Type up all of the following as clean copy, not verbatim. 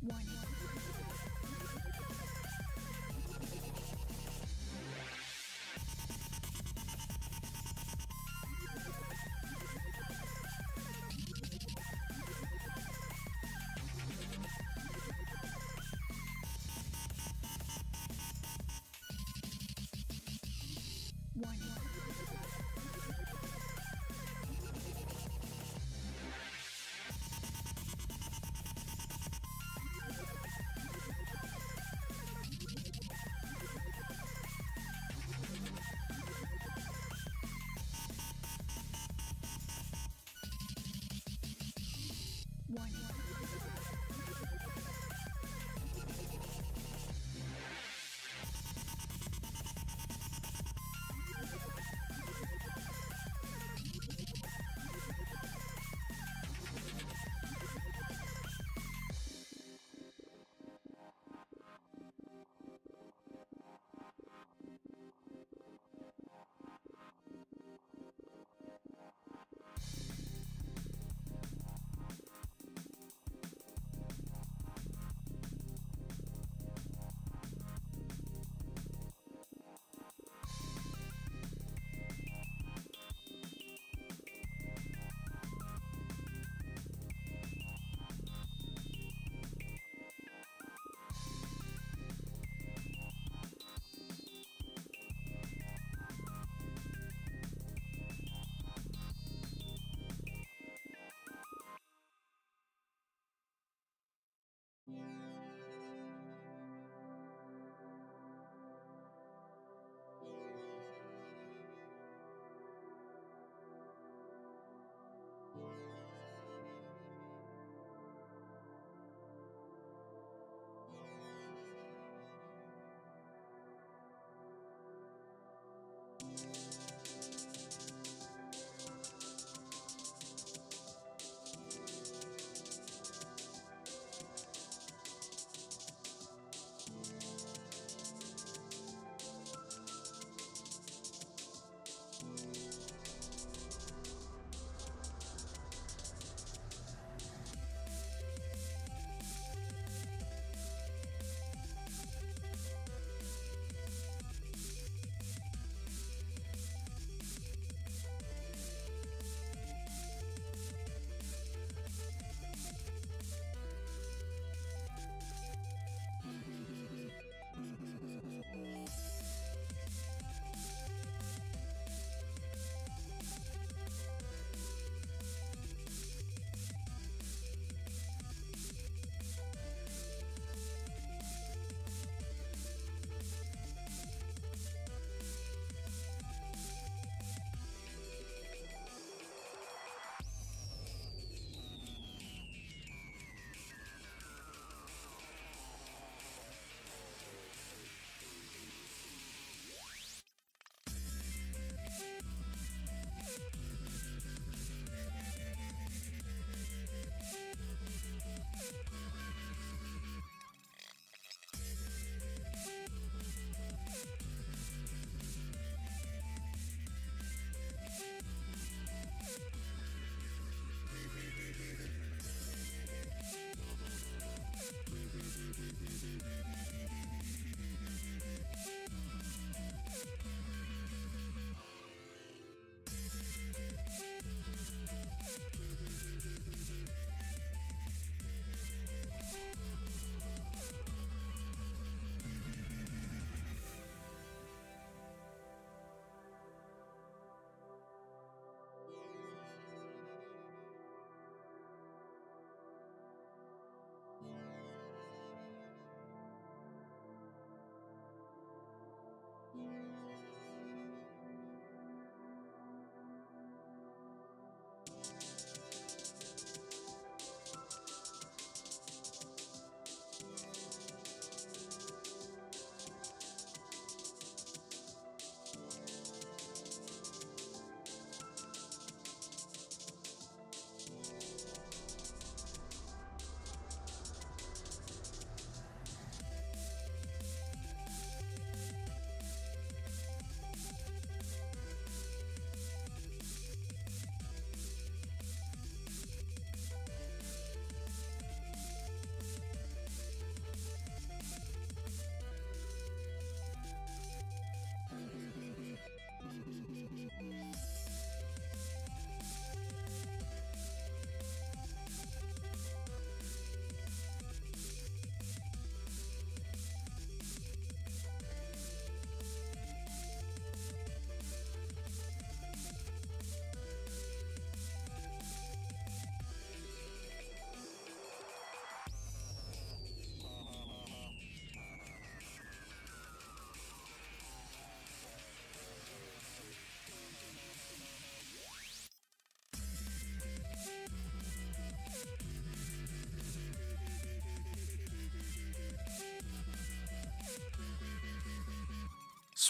Warning.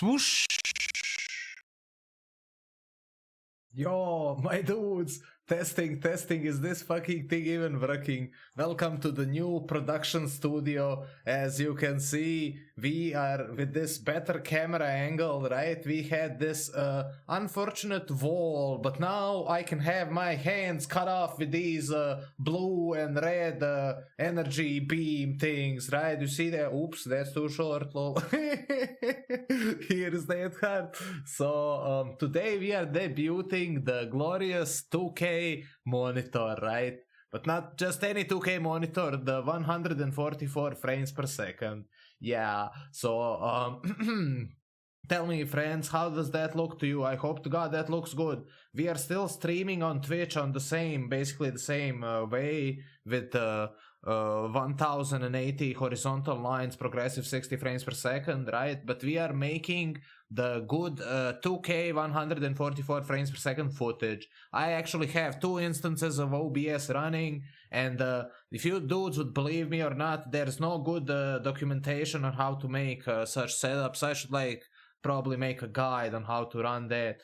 Swoosh. Yo, my dudes, testing, is this fucking thing even working? Welcome to the new production studio. As you can see, we are with this better camera angle, right? We had this unfortunate wall, but now I can have my hands cut off with these blue and red energy beam things, right? You see that? Oops, that's too short, lol. Here's that hard. So today we are debuting the glorious 2K monitor, right? But not just any 2K monitor, the 144 frames per second. Yeah, so tell me, friends, how does that look to you? I hope to God that looks good. We are still streaming on Twitch on the same, basically the same way, with 1080 horizontal lines, progressive 60 frames per second, right? But we are making the good 2K 144 frames per second footage. I actually have 2 instances of OBS running, and if you dudes would believe me or not, there's no good documentation on how to make such setups. I should probably make a guide on how to run that.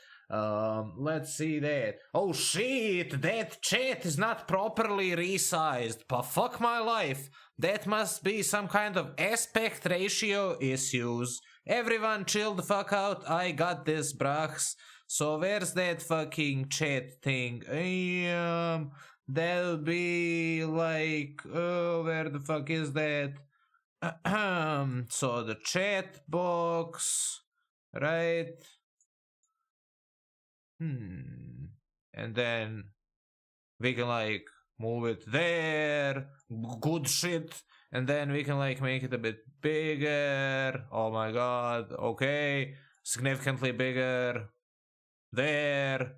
Let's see that. Oh shit, that chat is not properly resized. But fuck my life. That must be some kind of aspect ratio issues. Everyone chill the fuck out. I got this, brachs. So where's that fucking chat thing? That'll be like, where the fuck is that? So the chat box, right? And then we can move it there. Good shit. And then we can make it a bit bigger. Oh my god. Okay. Significantly bigger. There.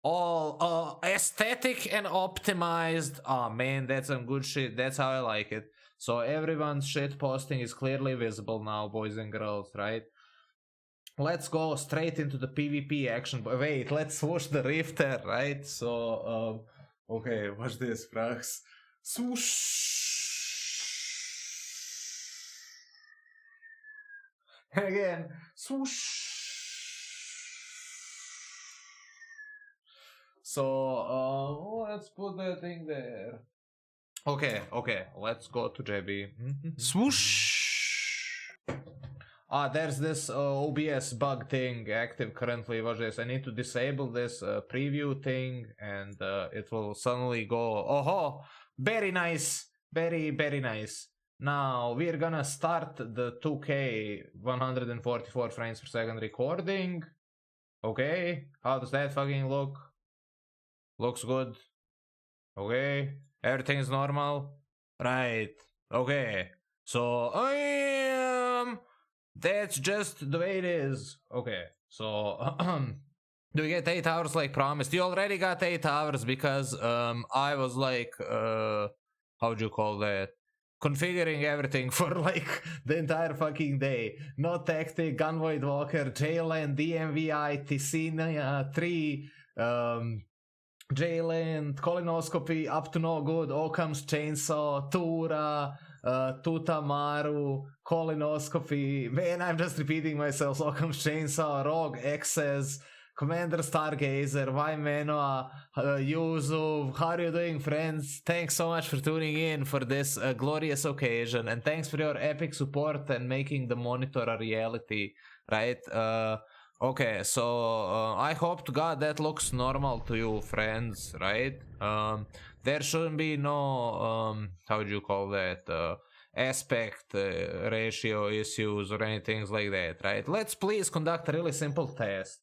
All aesthetic and optimized. Oh man, that's some good shit. That's how I like it. So everyone's shit posting is clearly visible now, boys and girls, right? Let's go straight into the PvP action. But wait, let's swoosh the rifter, right? So, okay, watch this, brachs. Swoosh. Again, swoosh. So, let's put that thing there. Okay, let's go to JB. Swoosh. There's this OBS bug thing active currently. Watch this. I need to disable this preview thing, and it will suddenly go. Oh, very nice. Very nice. Now we're gonna start the 2K 144 frames per second recording. Okay, how does that fucking look? Looks good. Okay, everything is normal. Right. Okay. So that's just the way it is. Okay, so do we get 8 hours like promised? You already got 8 hours because I was how'd you call that? Configuring everything for the entire fucking day. No tactic, Gunvoid Walker, JLand, DMVI, Ticina 3, JLand, colonoscopy, up to no good, Occam's chainsaw, Tura, Tutamaru, colonoscopy. Man, I'm just repeating myself. Occam's chainsaw, Rogue, X's, Commander Stargazer, Vaimenoa, Yuzu. How are you doing, friends? Thanks so much for tuning in for this glorious occasion, and thanks for your epic support and making the monitor a reality, right? Okay, so I hope to God that looks normal to you, friends, right? There shouldn't be no, how would you call that, aspect ratio issues or anything like that, right? Let's please conduct a really simple test.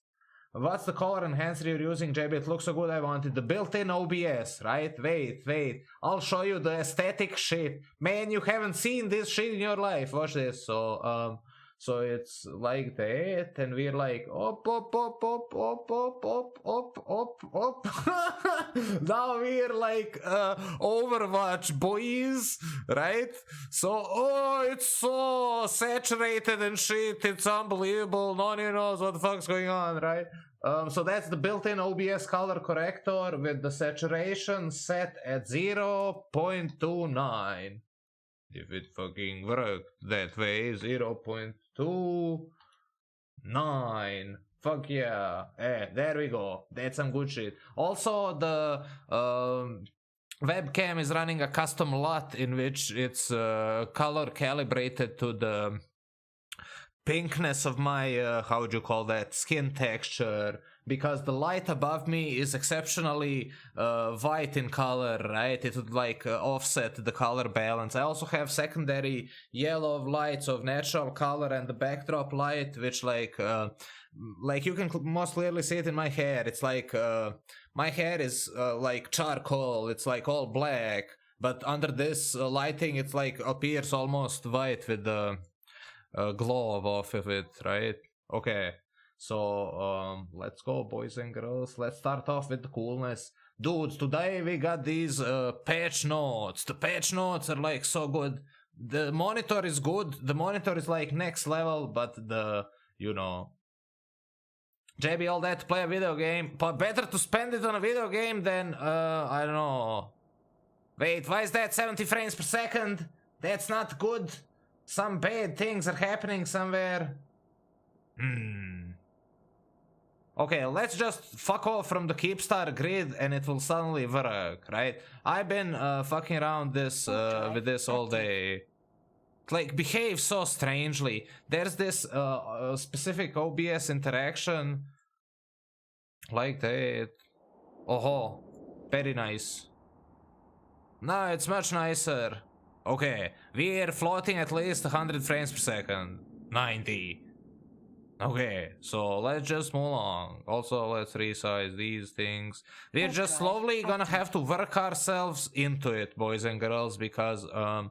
What's the color enhancer you're using, JB? It looks so good, I wanted the built-in OBS, right? Wait, I'll show you the aesthetic shit. Man, you haven't seen this shit in your life. Watch this. So it's like that, and we're op. Now we're Overwatch, boys, right? So, it's so saturated and shit, it's unbelievable, nobody knows what the fuck's going on, right? So that's the built-in OBS color corrector with the saturation set at 0.29. If it fucking worked that way, 0.29. 2.9. Fuck yeah. There we go. That's some good shit. Also, the webcam is running a custom LUT in which it's color calibrated to the pinkness of my, how would you call that, skin texture, because the light above me is exceptionally white in color, right? It would like offset the color balance. I also have secondary yellow lights of natural color and the backdrop light, which like you can most clearly see it in my hair. It's like my hair is like charcoal. It's like all black, but under this lighting, it's like appears almost white with the glow off of it, right? Okay, so let's go, boys and girls. Let's start off with the coolness. Dudes, today we got these patch notes. The patch notes are like so good. The monitor is good. The monitor is like next level, but the, you know, JB, all that to play a video game, but better to spend it on a video game than, I don't know. Wait, why is that 70 frames per second? That's not good. Some bad things are happening somewhere. Okay, let's just fuck off from the Keepstar grid and it will suddenly work, right? I've been fucking around this with this all day. Like, behave so strangely. There's this specific OBS interaction. Like that. Oh, very nice. No, it's much nicer. Okay, we're floating at least 100 frames per second. 90. Okay, so let's just move along. Also, let's resize these things. We're just slowly gonna have to work ourselves into it, boys and girls, because I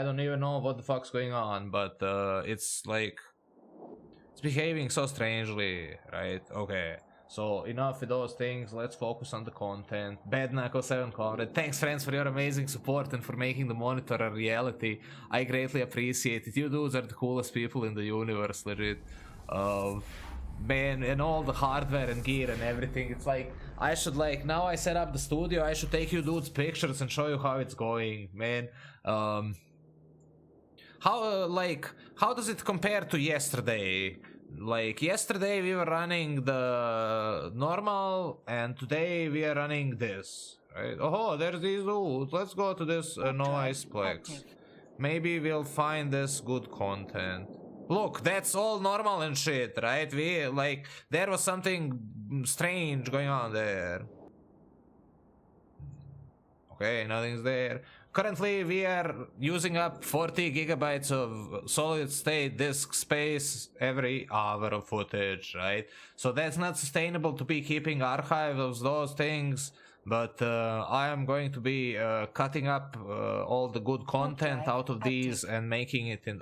don't even know what the fuck's going on, but it's like it's behaving so strangely, right? Okay. So enough with those things, let's focus on the content. Bad Knuckle 7 commented, thanks friends for your amazing support and for making the monitor a reality. I greatly appreciate it. You dudes are the coolest people in the universe, legit. Man, and all the hardware and gear and everything, it's like, I should like, now I set up the studio, I should take you dudes pictures and show you how it's going, man. How does it compare to yesterday? Like, yesterday we were running the normal, and today we are running this, right? Oh, there's these dudes. Let's go to this no iceplex. Maybe we'll find this good content. Look, that's all normal and shit, right? We, like, there was something strange going on there. Okay, nothing's there. Currently, we are using up 40 gigabytes of solid state disk space every hour of footage, right? So that's not sustainable to be keeping archive of those things, but I am going to be cutting up all the good content out of these and making it in...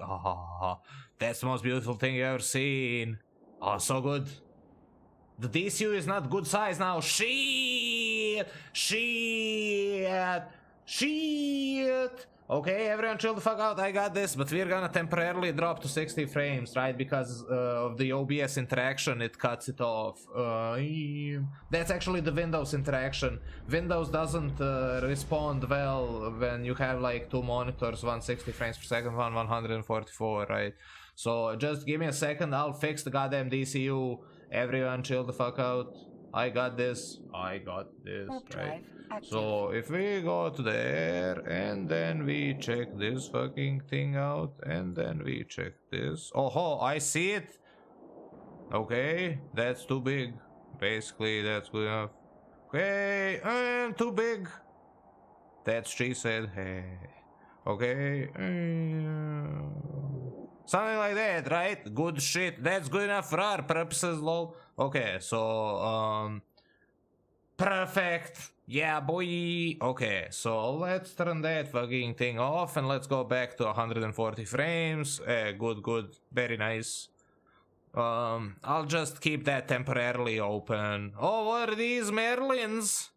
that's the most beautiful thing you've ever seen. Oh, so good. The DCU is not good size now. Shit! Okay, everyone chill the fuck out, I got this, but we're gonna temporarily drop to 60 frames, right? Because of the OBS interaction, it cuts it off. That's actually the Windows interaction. Windows doesn't respond well when you have like two monitors, one 60 frames per second, one 144, right? So just give me a second, I'll fix the goddamn DCU. Everyone chill the fuck out. I got this, right? So if we go to there and then we check this fucking thing out and then we check this. Oh, I see it. Okay, that's too big. Basically, that's good enough. Okay, and too big. That's she said. Hey. Okay. Something like that, right? Good shit. That's good enough for our purposes, lol. Okay, so perfect. Yeah, boy. Okay, so let's turn that fucking thing off and let's go back to 140 frames. Good. Very nice. I'll just keep that temporarily open. Oh, what are these Merlins?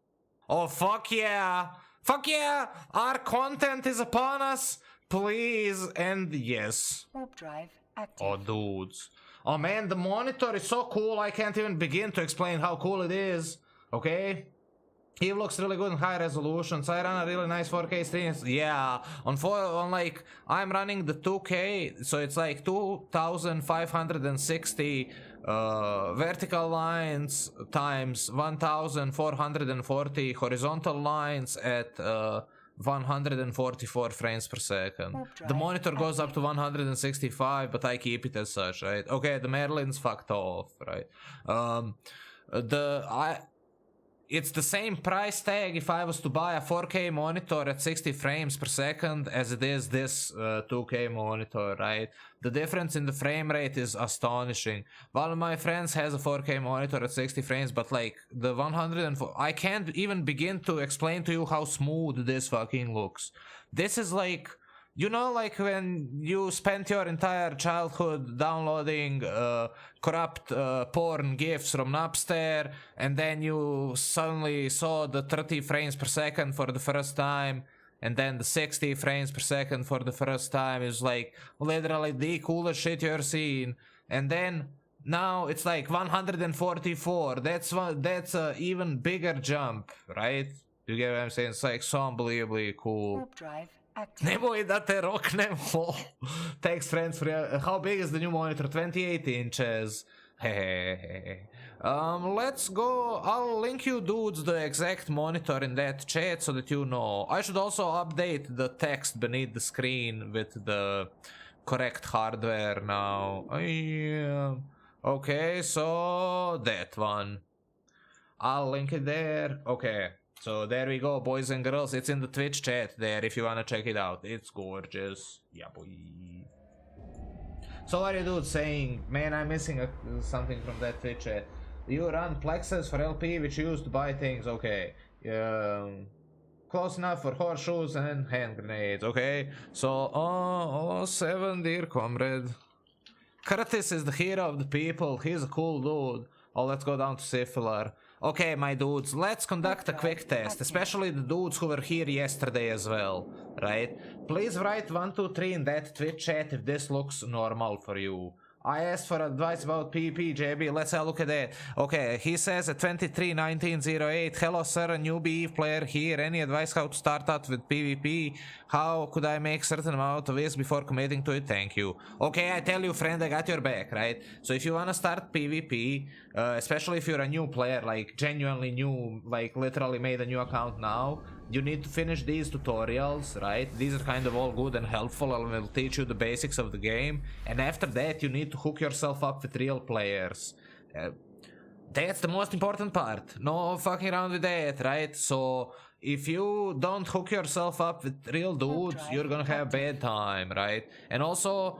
Oh, fuck yeah. Fuck yeah. Our content is upon us. Please, and yes. Warp drive active. Oh, dudes. Oh, man, the monitor is so cool. I can't even begin to explain how cool it is. Okay? EVELog's really good in high resolutions. I run a really nice 4K streams. Yeah, on like I'm running the 2K, so it's like 2,560 vertical lines times 1,440 horizontal lines at 144 frames per second. The monitor goes up to 165, but I keep it as such, right? Okay, the Merlin's fucked off, right? It's the same price tag if I was to buy a 4K monitor at 60 frames per second as it is this 2K monitor, right? The difference in the frame rate is astonishing. One of my friends has a 4K monitor at 60 frames, but like the 104, I can't even begin to explain to you how smooth this fucking looks. This is like, you know, like when you spent your entire childhood downloading corrupt porn GIFs from Napster, and then you suddenly saw the 30 frames per second for the first time, and then the 60 frames per second for the first time. Is like literally the coolest shit you're seeing. And then now it's like 144. That's a even bigger jump, right? You get what I'm saying? It's like so unbelievably cool. Warp drive. Nemoj da te roknemo. Thanks friends for how big is the new monitor? 28 inches. Hey. Let's go. I'll link you dudes the exact monitor in that chat so that you know. I should also update the text beneath the screen with the correct hardware now. Okay, so that one. I'll link it there. Okay. So there we go, boys and girls. It's in the Twitch chat there if you wanna check it out. It's gorgeous. Yeah, boy. So what are you dudes saying? Man, I'm missing something from that Twitch chat. You run plexes for LP which you use to buy things. Okay. Close enough for horseshoes and hand grenades. Okay. So, 7, dear comrade. Curtis is the hero of the people. He's a cool dude. Oh, let's go down to Syphilar. Okay, my dudes, let's conduct a quick test, especially the dudes who were here yesterday as well, right? Please write 1, 2, 3 in that Twitch chat if this looks normal for you. I asked for advice about PvP, JB. Let's have a look at that. Okay, he says at 231908, hello sir, a newbie player here. Any advice how to start out with PvP? How could I make certain amount of this before committing to it? Thank you. Okay, I tell you friend, I got your back, right? So if you wanna start PvP, especially if you're a new player, like genuinely new, like literally made a new account now, you need to finish these tutorials, right? These are kind of all good and helpful and will teach you the basics of the game. And after that, you need to hook yourself up with real players. That's the most important part. No fucking around with that, right? So if you don't hook yourself up with real dudes, you're gonna have a bad time, right? And also,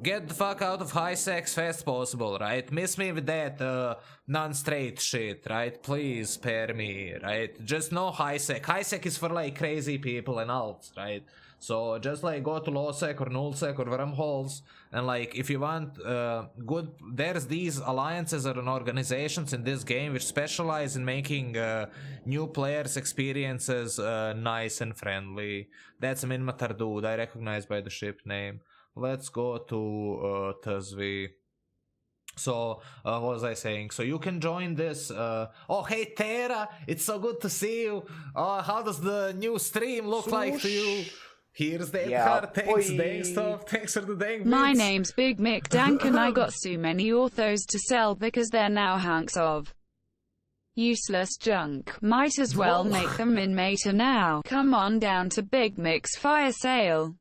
get the fuck out of high sex fast possible, right? Miss me with that non-straight shit, right? Please spare me, right? Just no high sec. High sec is for like crazy people and alts, right? So just like go to low sec or null sec or wormholes, and like if you want good, there's these alliances or organizations in this game which specialize in making new players' experiences nice and friendly. That's a Minmatar dude I recognize by the ship name. Let's go to Tazvi. So, what was I saying? So you can join this. Oh, hey Tara, it's so good to see you. How does the new stream look like to you? Here's that card. Thanks, dang stuff. Thanks for the dang bits. My name's Big Mick Dank and I got so many orthos to sell because they're now hunks of useless junk. Might as well make them in Meta now. Come on down to Big Mick's fire sale.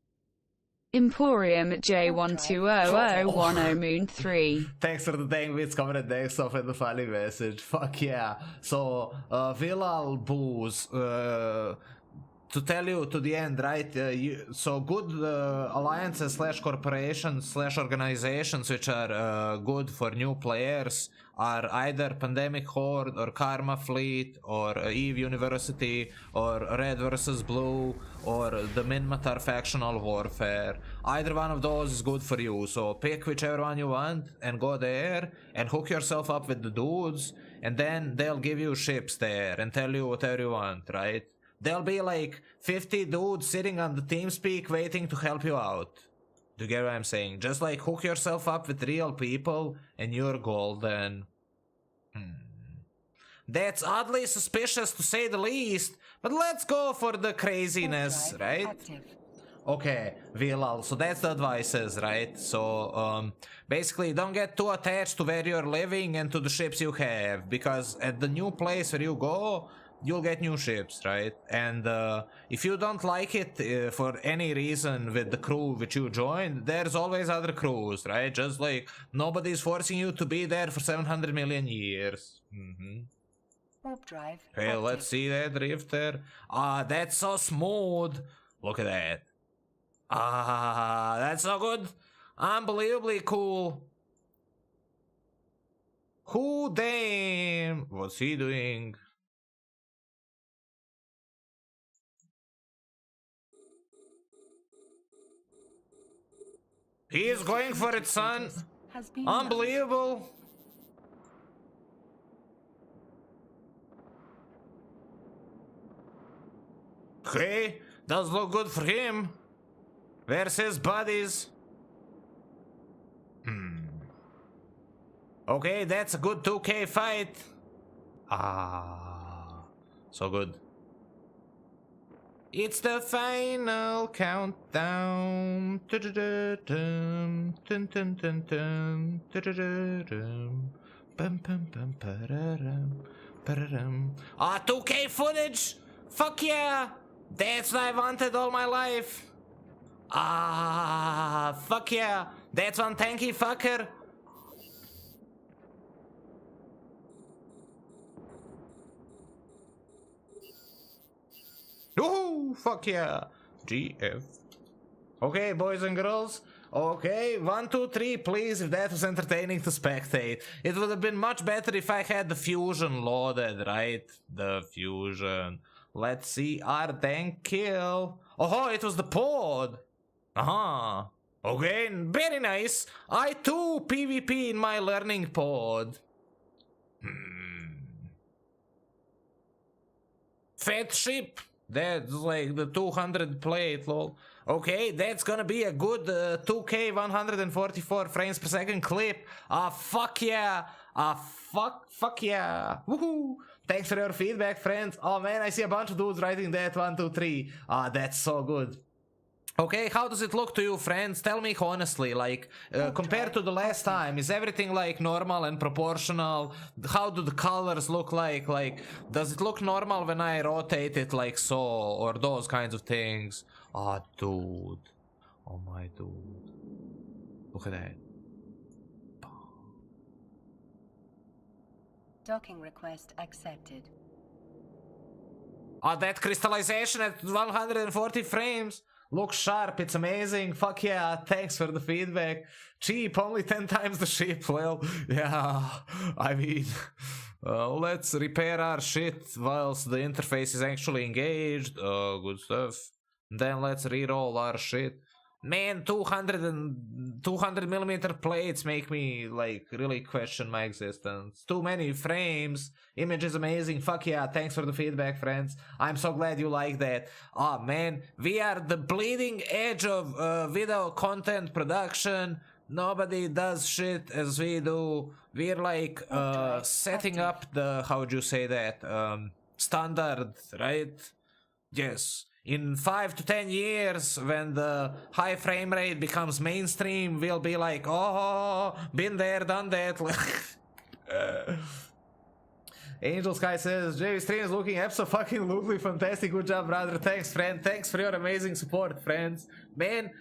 Emporium at J120010 Moon 3. Thanks for the dang bits, comment, dang stuff, and the funny message. Fuck yeah. So, Vilal Booze, to tell you to the end, right? So good alliances slash corporations slash organizations which are good for new players are either Pandemic Horde or Karma Fleet or Eve University or Red vs Blue or the Minmatar Factional Warfare. Either one of those is good for you, so pick whichever one you want and go there and hook yourself up with the dudes, and then they'll give you ships there and tell you whatever you want, right? There'll be like 50 dudes sitting on the TeamSpeak waiting to help you out. Do you get what I'm saying? Just like hook yourself up with real people and you're golden. That's oddly suspicious to say the least, but let's go for the craziness, right? Active. Okay, Vilal, so that's the advices, right? So, basically, don't get too attached to where you're living and to the ships you have, because at the new place where you go, you'll get new ships, right? And if you don't like it for any reason with the crew which you joined, there's always other crews, right? Just like nobody's forcing you to be there for 700 million years. Warp drive. Hey, active. let's see that drifter. Ah, that's so smooth. Look at that. Ah, that's so good. Unbelievably cool. Who damn? What's he doing? He is going for it, son. Has been Unbelievable. Okay, does look good for him. Where's his buddies? Okay, that's a good 2K fight. Ah, so good. It's the final countdown. Ah, 2K footage! Fuck yeah! That's what I wanted all my life. Ah, fuck yeah! That's one tanky fucker. Woohoo! Fuck yeah! GF. Okay, boys and girls. Okay, 1, 2, 3, please, if that was entertaining to spectate. It would have been much better if I had the fusion loaded, right? The fusion. Let's see our tank kill. Oh, it was the pod. Okay, very nice. I too PvP in my learning pod. Fat ship. That's like the 200 plate, lol. Okay, that's gonna be a good 2K 144 frames per second clip. Ah, fuck yeah. Ah, fuck yeah. Woohoo. Thanks for your feedback, friends. Oh man, I see a bunch of dudes writing that 1, 2, 3. Ah, that's so good. Okay, how does it look to you, friends? Tell me honestly, like, compared to the last time, is everything, like, normal and proportional? How do the colors look like? Like, does it look normal when I rotate it like so? Or those kinds of things? Oh, dude. Oh, my dude. Look at that. Docking request accepted. Oh, that crystallization at 140 frames. Looks sharp, it's amazing. Fuck yeah, thanks for the feedback. Cheap, only 10 times the ship. Well, yeah, I mean, let's repair our shit whilst the interface is actually engaged. Good stuff. Then let's re-roll our shit. Man, 200 millimeter plates make me, like, really question my existence. Too many frames. Image is amazing. Fuck yeah, thanks for the feedback, friends. I'm so glad you like that. Oh, man, we are the bleeding edge of video content production. Nobody does shit as we do. We're, like, setting up the, how would you say that, standard, right? Yes. In 5 to 10 years, when the high frame rate becomes mainstream, we'll be like, oh, been there, done that. Angel Sky says, JV stream is looking absolutely fantastic. Good job, brother. Thanks, friend. Thanks for your amazing support, friends. Man,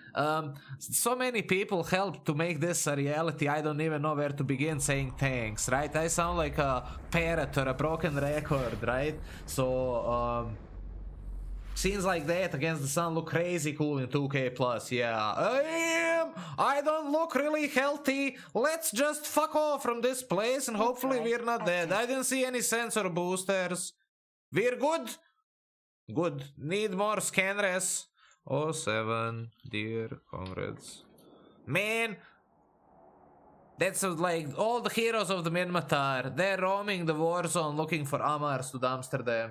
so many people helped to make this a reality. I don't even know where to begin saying thanks, right? I sound like a parrot or a broken record, right? So, scenes like that against the sun look crazy cool in 2K plus, yeah. I don't look really healthy. Let's just fuck off from this place and hopefully we're not dead. I didn't see any sensor boosters. We're good? Good. Need more scan res. 07, dear comrades. Man, that's like all the heroes of the Minmatar. They're roaming the war zone looking for Amars to dumpster them.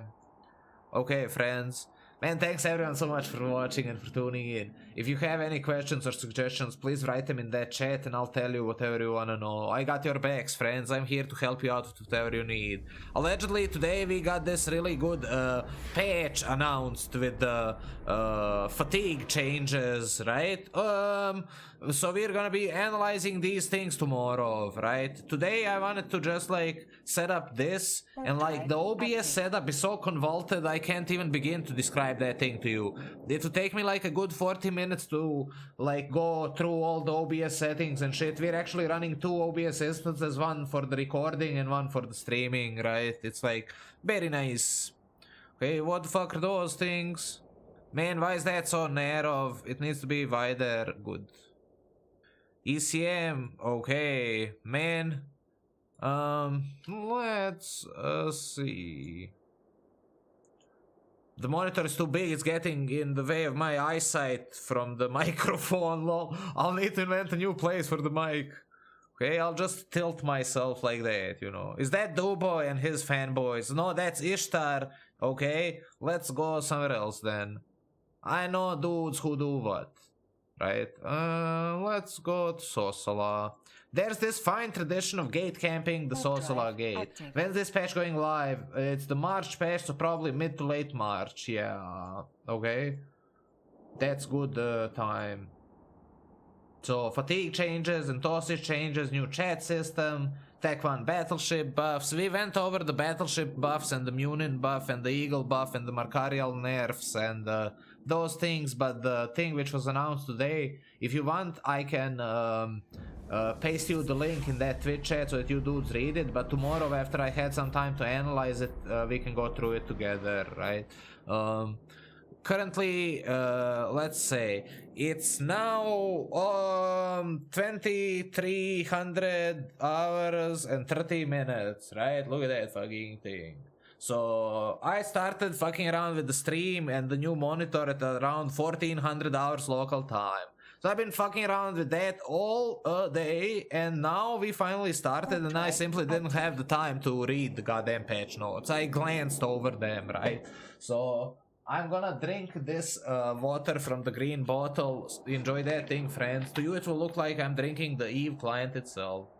Okay, friends. Man, thanks everyone so much for watching and for tuning in. If you have any questions or suggestions, please write them in that chat and I'll tell you whatever you wanna know. I got your backs, friends. I'm here to help you out with whatever you need. Allegedly, today we got this really good patch announced with the fatigue changes, right? So we're gonna be analyzing these things tomorrow, right? Today I wanted to just like set up this, and like the OBS setup is so convoluted I can't even begin to describe that thing to you. It would take me like a good 40 minutes to like go through all the OBS settings and shit. We're actually running 2 OBS instances, one for the recording and one for the streaming, right? It's like very nice. Okay, what the fuck are those things? Man, why is that so narrow? It needs to be wider. Good. ECM, okay, man. Let's see. The monitor is too big, it's getting in the way of my eyesight from the microphone. Lol. I'll need to invent a new place for the mic. Okay, I'll just tilt myself like that, you know. Is that Duboy and his fanboys? No, that's Ishtar. Okay, let's go somewhere else then. I know dudes who do what. Right, let's go to Sosala. There's this fine tradition of gate camping, the Sosala gate. When's this patch going live? It's the March patch, so probably mid to late March, yeah. Okay, that's good time. So fatigue changes and tossage changes, new chat system, Tech 1 battleship buffs. We went over the battleship buffs and the Munin buff and the Eagle buff and the Markarial nerfs and those things, but the thing which was announced today, if you want I can paste you the link in that Twitch chat so that you dudes read it, but tomorrow after I had some time to analyze it, we can go through it together, right? Currently, let's say, it's now 2300 hours and 30 minutes, right? Look at that fucking thing. So I started fucking around with the stream and the new monitor at around 1400 hours local time. So I've been fucking around with that all day, and now we finally started and I simply didn't have the time to read the goddamn patch notes. I glanced over them, right? So I'm gonna drink this water from the green bottle. Enjoy that thing, friends. To you it will look like I'm drinking the EVE client itself.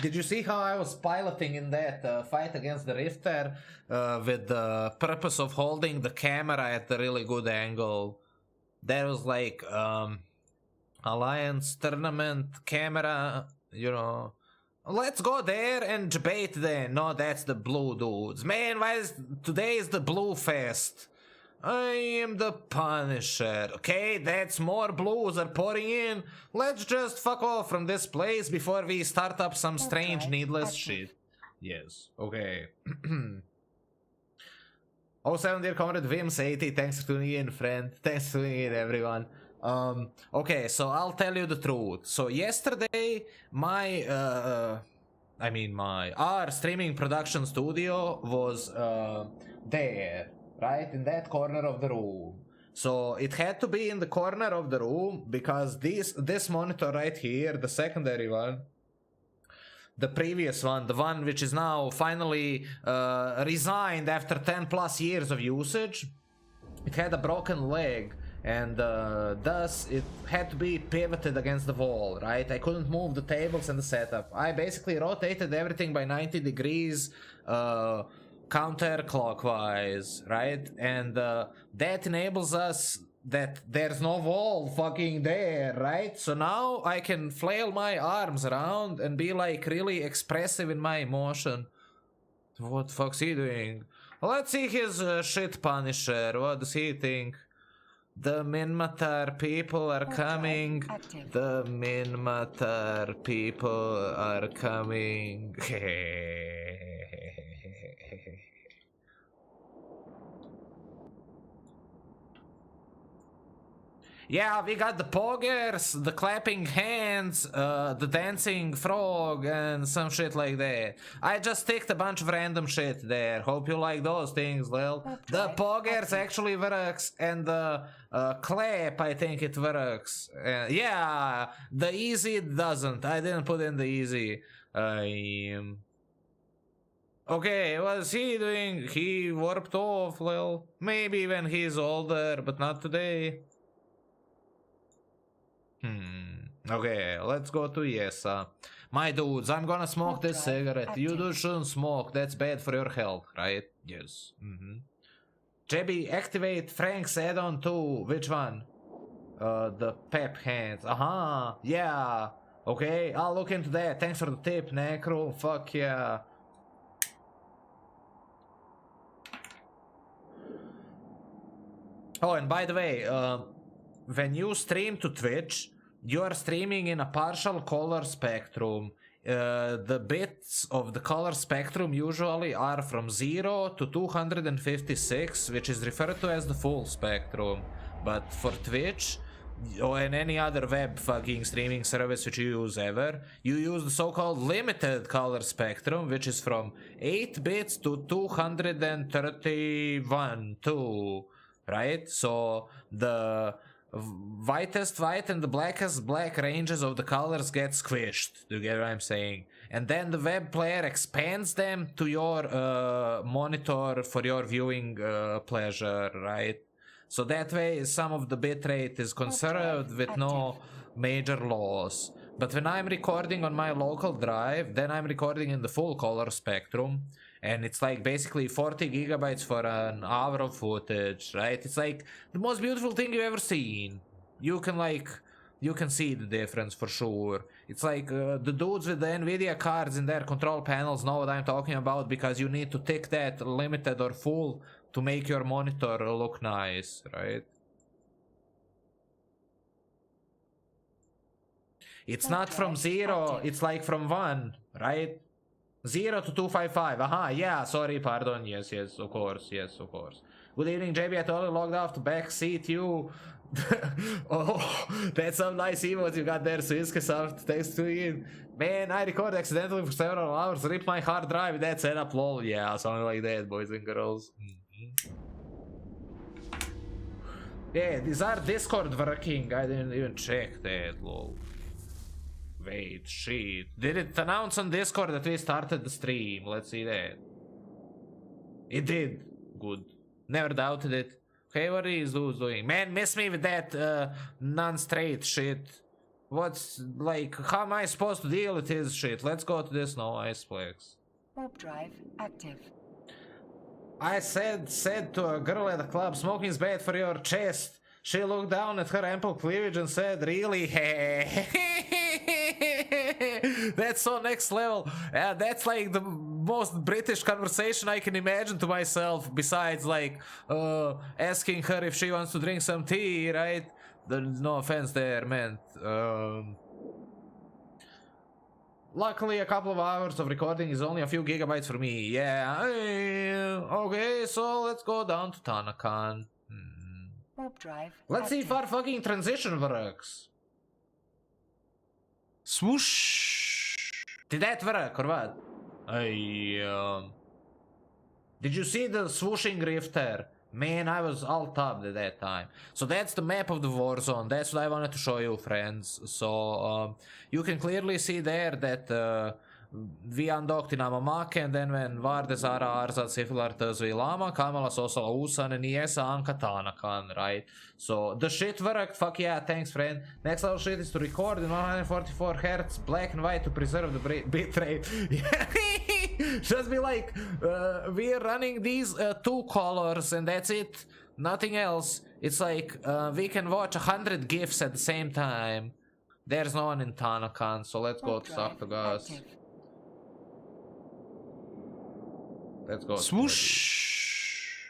Did you see how I was piloting in that fight against the Rifter with the purpose of holding the camera at a really good angle? That was like Alliance tournament camera, you know. Let's go there and debate then. No, that's the blue dudes. Man, why is today is the blue fest? I am the Punisher. Okay, that's more blues are pouring in. Let's just fuck off from this place before we start up some strange needless shit. Yes, okay. 07 dear comrade Vims 80, thanks for tuning in, friend. Thanks for tuning in, everyone. Okay, so I'll tell you the truth. So yesterday our streaming production studio was there, right in that corner of the room. So it had to be in the corner of the room because this monitor right here, the secondary one, the previous one, the one which is now finally resigned after 10 plus years of usage, it had a broken leg, and thus it had to be pivoted against the wall, right? I couldn't move the tables and the setup. I basically rotated everything by 90 degrees counterclockwise, right? And that enables us that there's no wall fucking there, right? So now I can flail my arms around and be like really expressive in my emotion. What the fuck's he doing? Let's see his shit Punisher. What does he think? The Minmatar people are coming. The Minmatar people are coming. Yeah, we got the poggers, the clapping hands, the dancing frog, and some shit like that. I just ticked a bunch of random shit there. Hope you like those things, Lil. The poggers actually works, and the clap, I think it works. Yeah, the easy doesn't. I didn't put in the easy. Okay, what's he doing? He warped off, Lil. Maybe when he's older, but not today. Okay, let's go to Yesa. My dudes, I'm gonna smoke this cigarette. You dudes shouldn't smoke, that's bad for your health, right? Yes. JB, activate Frank's add-on too. Which one? The pep hands. Yeah. Okay, I'll look into that. Thanks for the tip, Necro. Fuck yeah. Oh, and by the way, when you stream to Twitch, you are streaming in a partial color spectrum. The bits of the color spectrum usually are from 0 to 256, which is referred to as the full spectrum. But for Twitch, or in any other web fucking streaming service which you use ever, you use the so-called limited color spectrum, which is from 8 bits to 231 too. Right? So the whitest white and the blackest black ranges of the colors get squished. Do you get what I'm saying? And then the web player expands them to your monitor for your viewing pleasure, right? So that way some of the bitrate is conserved with no major loss. But when I'm recording on my local drive, then I'm recording in the full color spectrum. And it's like basically 40 gigabytes for an hour of footage, right? It's like the most beautiful thing you've ever seen. You can see the difference for sure. It's like the dudes with the Nvidia cards in their control panels know what I'm talking about, because you need to tick that limited or full to make your monitor look nice, right? It's not from 0, it's like from 1, right? 0 to 255. Yeah, sorry, pardon. Yes, of course. Good evening, JB. I totally logged off to backseat you. Oh, that's some nice emotes you got there, Swiskasoft. Thanks to you. Man, I recorded accidentally for several hours. Rip my hard drive with that setup, lol. Yeah, something like that, boys and girls. Yeah, these are Discord working. I didn't even check that, lol. Wait, shit. Did it announce on Discord that we started the stream? Let's see that. It did. Good. Never doubted it. Okay, what are these dudes doing? Man, miss me with that non-straight shit. What's, like, how am I supposed to deal with his shit? Let's go to this no Iceplex. Warp drive active. I said to a girl at the club, smoking's bad for your chest. She looked down at her ample cleavage and said, really? That's so next level. That's like the most British conversation I can imagine to myself, besides like asking her if she wants to drink some tea, right? No offense there, man. Luckily, a couple of hours of recording is only a few gigabytes for me. Yeah. Okay, so let's go down to Tanakan. Warp drive. Let's see if our fucking transition works. Swoosh. Did that work or what? Did you see the swooshing rifter? Man, I was alt tabbed at that time. So that's the map of the Warzone. That's what I wanted to show you, friends. So you can clearly see there that vi andoktinama make, and then when Vardes ara arzat sifilar tăzui lama, kamala sosala usan and niesa anka Tanakan, right? So the shit worked, fuck yeah, thanks friend. Next level shit is to record in 144 Hz, black and white to preserve the bitrate. Just be like, we're running these two colors and that's it, nothing else. It's like, we can watch 100 GIFs at the same time. There's no one in Tanakan, so let's go to Sartagas. Let's go. Swoosh!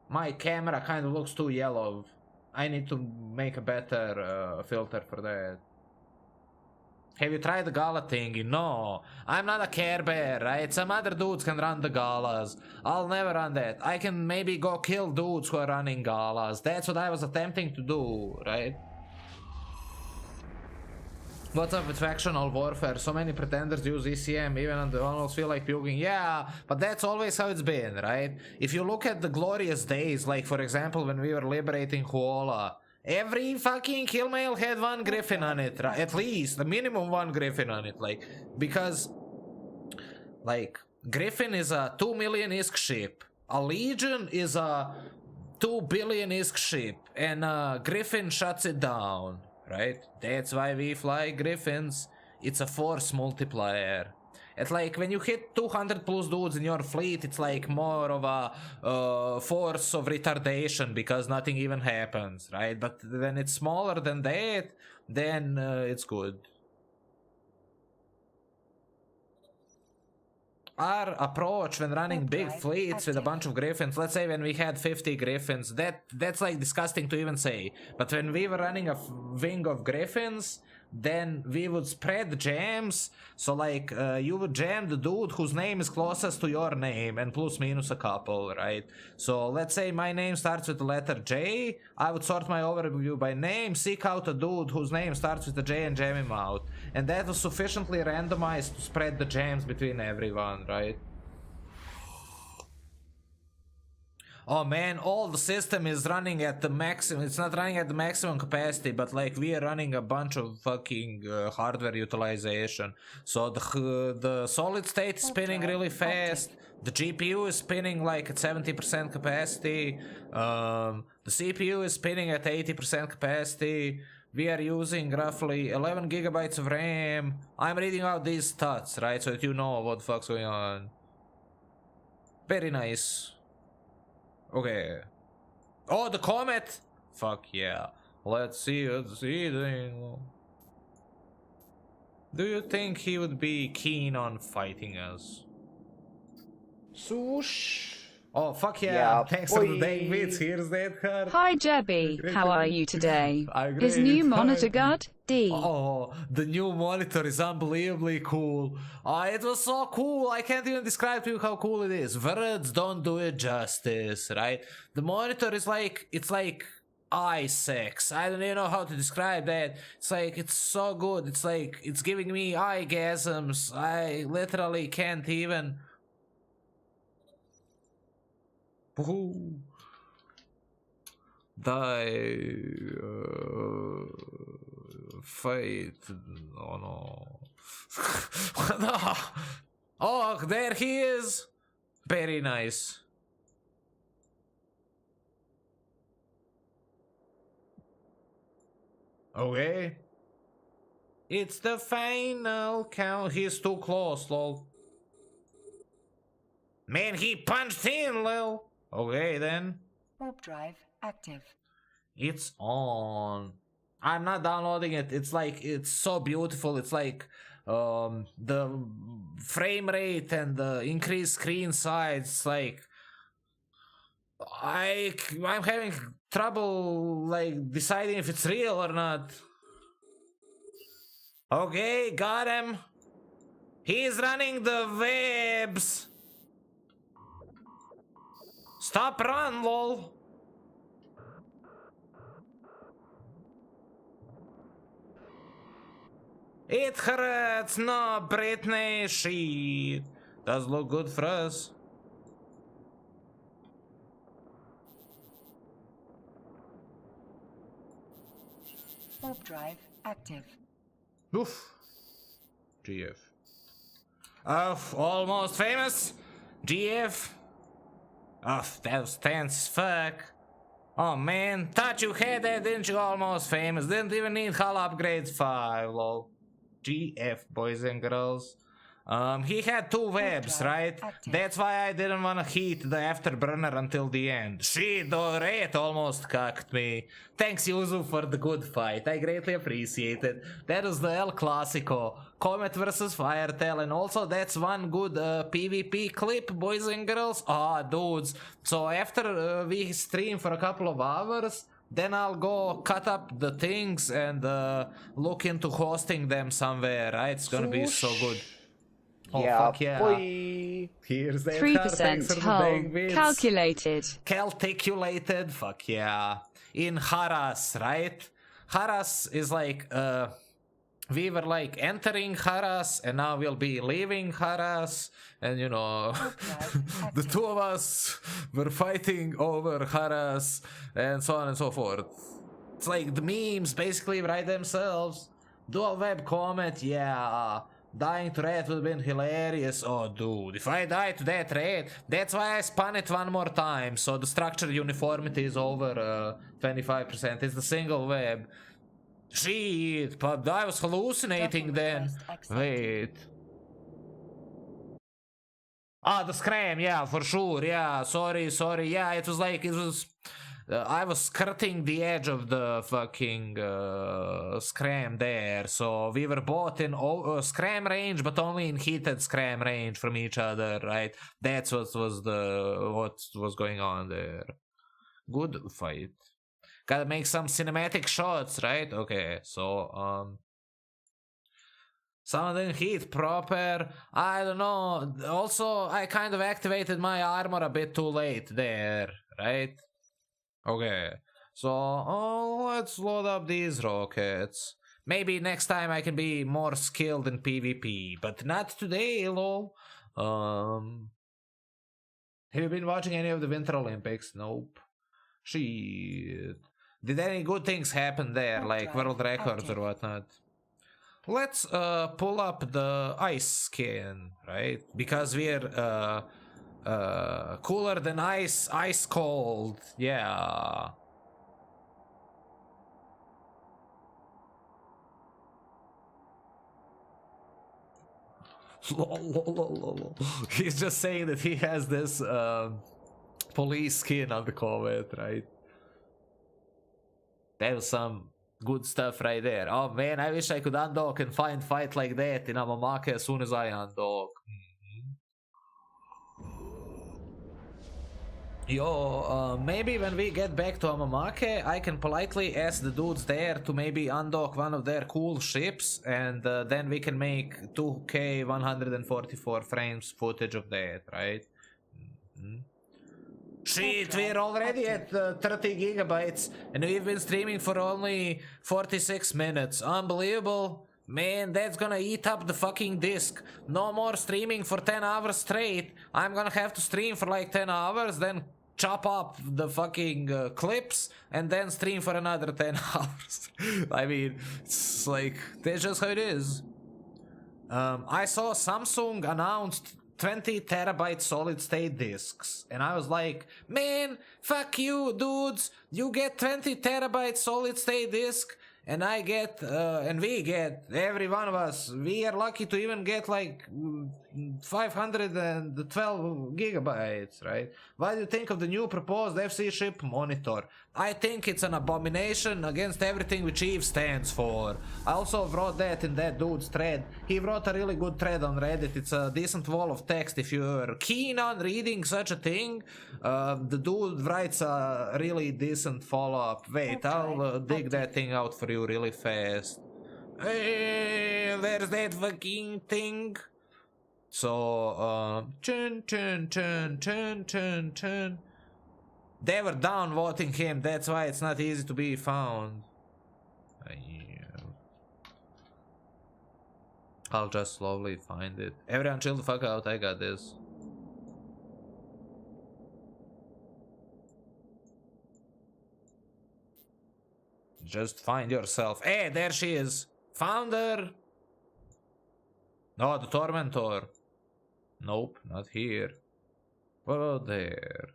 My camera kind of looks too yellow. I need to make a better filter for that. Have you tried the gala thingy? No. I'm not a Care Bear, right? Some other dudes can run the galas. I'll never run that. I can maybe go kill dudes who are running galas. That's what I was attempting to do, right? What's up with factional warfare? So many pretenders use ECM, even on the almost feel like puking. Yeah, but that's always how it's been, right? If you look at the glorious days, like for example when we were liberating Huola, every fucking kill mail had one griffin on it, right? At least, the minimum one griffin on it, like, because, like, griffin is a 2 million ISK ship, a legion is a 2 billion ISK ship, and griffin shuts it down. Right? That's why we fly griffins. It's a force multiplier. It's like when you hit 200 plus dudes in your fleet, it's like more of a force of retardation because nothing even happens, right? But when it's smaller than that, then it's good. Our approach when running big fleets with a bunch of griffins, let's say when we had 50 griffins, that's like disgusting to even say. But when we were running a wing of griffins, then we would spread jams. So like you would jam the dude whose name is closest to your name and plus minus a couple, right? So let's say my name starts with the letter J. I would sort my overview by name, seek out a dude whose name starts with the J and jam him out. And that was sufficiently randomized to spread the jams between everyone, right? Oh man, all the system is running at the maximum. It's not running at the maximum capacity, but like we are running a bunch of fucking hardware utilization. So the solid state is spinning really fast. The GPU is spinning like at 70% capacity. The CPU is spinning at 80% capacity. We are using roughly 11 gigabytes of RAM. I'm reading out these stats, right? So that you know what the fuck's going on. Very nice. Okay. Oh, the comet! Fuck yeah. Let's see. Do you think he would be keen on fighting us? Swoosh. Oh, fuck yeah. Thanks for the dang bits. Here's that card. Hi, Jebby. How are you today? Is new monitor good? D. Oh, the new monitor is unbelievably cool. It was so cool. I can't even describe to you how cool it is. Words don't do it justice, right? The monitor is like, it's like eye sex. I don't even know how to describe that. It's like, it's so good. It's like, it's giving me eyegasms. I literally can't even... Woohoo. Die. Fight. Oh no. No. Oh, there he is. Very nice. Okay. It's the final count. He's too close, lol. Man, he punched in, lol. Okay, then. Warp drive active. It's on. I'm not downloading it. It's like, it's so beautiful. It's like the frame rate and the increased screen size. It's like I'm having trouble like deciding if it's real or not. Okay, got him. He's running the webs. Stop run, lol. It hurts, no, Britney, shit. Does look good for us. Warp drive active. Oof. GF. Almost famous. GF. That was tense as fuck. Oh man, thought you had that, didn't you? Almost famous. Didn't even need hull upgrades 5, lol. GF, boys and girls. He had 2 webs, right? That's why I didn't want to hit the afterburner until the end. Shit, the rat almost cucked me. Thanks, Yuzu, for the good fight. I greatly appreciate it. That was the El Clasico. Comet versus Firetail, and also that's one good PvP clip, boys and girls. Ah, dudes. So after we stream for a couple of hours, Then I'll go cut up the things and look into hosting them somewhere, right? It's gonna be so good. Oh, yeah, fuck yeah. boy. Here's that 3% hull. Calculated. Calculated, fuck yeah. In Haras, right? Haras is like, we were like entering Haras and now we'll be leaving Haras. And you know, the two of us were fighting over Haras and so on and so forth. It's like the memes basically write themselves. Dual web comment, yeah. Dying to red would have been hilarious. Oh, dude, if I die to that red, that's why I spun it one more time. So the structure uniformity is over 25%. It's the single web. Shit, but I was hallucinating then. Wait. Ah, the scram, yeah, for sure, yeah, sorry, yeah, it was like, I was skirting the edge of the fucking scram there, so we were both in scram range, but only in heated scram range from each other, right? That's what was going on there. Good fight. Gotta make some cinematic shots, right? Okay, so, some didn't hit proper. I don't know. Also, I kind of activated my armor a bit too late there, right? Okay. So, let's load up these rockets. Maybe next time I can be more skilled in PvP, but not today, lol. Have you been watching any of the Winter Olympics? Nope. Shit. Did any good things happen there, like world records or whatnot? Let's pull up the ice skin, right? Because we're cooler than ice, ice cold. Yeah. He's just saying that he has this police skin on the comment, right? That was some good stuff right there. Oh man, I wish I could undock and find fight like that in Amamake as soon as I undock. Yo, maybe when we get back to Amamake, I can politely ask the dudes there to maybe undock one of their cool ships, and then we can make 2K 144 frames footage of that, right? Shit, we're already at 30 gigabytes, and we've been streaming for only 46 minutes. Unbelievable. Man, that's gonna eat up the fucking disc. No more streaming for 10 hours straight. I'm gonna have to stream for like 10 hours, then chop up the fucking clips, and then stream for another 10 hours. I mean, it's like, that's just how it is. I saw Samsung announced 20 terabyte solid state discs, and I was like, man, fuck you dudes, you get 20 terabyte solid state disc, and I get and we get, every one of us, we are lucky to even get like 512 gigabytes, right? What do you think of the new proposed FC ship monitor? I think it's an abomination against everything which EVE stands for. I also wrote that in that dude's thread. He wrote a really good thread on Reddit. It's a decent wall of text if you're keen on reading such a thing. The dude writes a really decent follow-up. Wait, I'll dig that thing out for you really fast. Hey, there's that fucking thing. So, they were downvoting him, that's why it's not easy to be found. I'll just slowly find it. Everyone chill the fuck out, I got this. Just find yourself. Hey, there she is. Found her. No, the Tormentor. Nope, not here. What about there?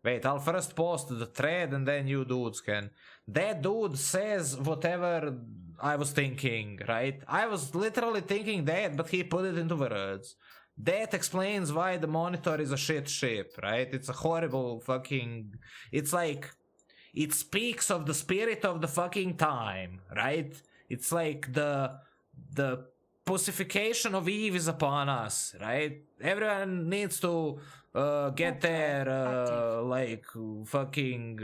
Wait, I'll first post the thread and then you dudes can. That dude says whatever I was thinking, right? I was literally thinking that, but he put it into words. That explains why the monitor is a shit ship, right? It's a horrible fucking... It's like... It speaks of the spirit of the fucking time, right? It's like the pussification of Eve is upon us, right? Everyone needs to get their like fucking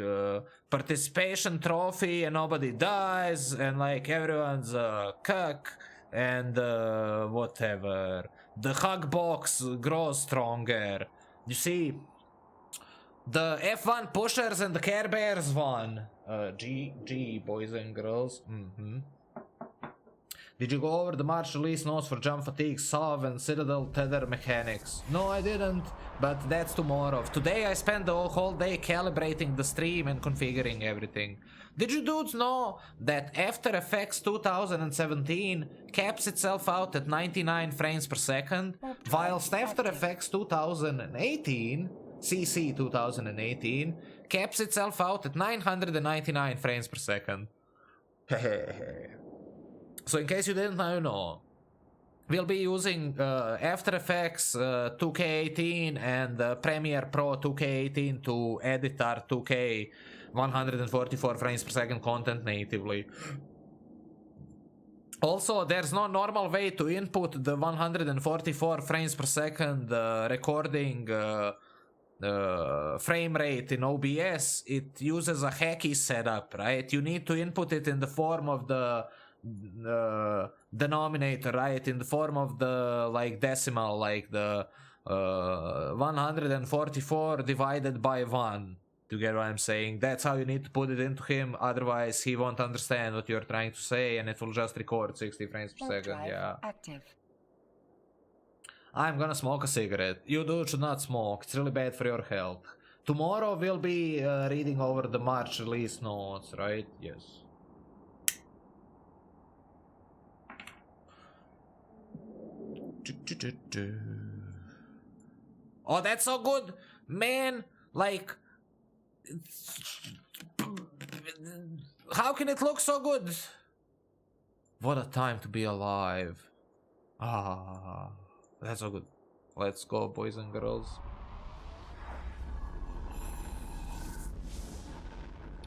participation trophy, and nobody dies, and like everyone's cuck, and whatever. The hug box grows stronger. You see, the F1 pushers and the Care Bears won. G, boys and girls. Did you go over the March release notes for Jump Fatigue, SOV, and Citadel Tether mechanics? No, I didn't, but that's tomorrow. Today I spent the whole day calibrating the stream and configuring everything. Did you dudes know that After Effects 2017 caps itself out at 99 frames per second, whilst After Effects 2018, CC 2018, caps itself out at 999 frames per second? So in case you didn't know, we'll be using After Effects 2K18 and Premiere Pro 2K18 to edit our 2K 144 frames per second content natively. Also, there's no normal way to input the 144 frames per second recording frame rate in OBS. It uses a hacky setup, right? You need to input it in the form of the denominator, right? In the form of the like decimal, like the 144 divided by 1. You get what I'm saying? That's how you need to put it into him, otherwise he won't understand what you're trying to say and it will just record 60 frames per second. Yeah. Active. I'm gonna smoke a cigarette. You dude should not smoke, it's really bad for your health. Tomorrow we'll be reading over the March release notes, right? Yes. Oh, that's so good, man. Like, how can it look so good? What a time to be alive. Ah, that's so good. Let's go, boys and girls.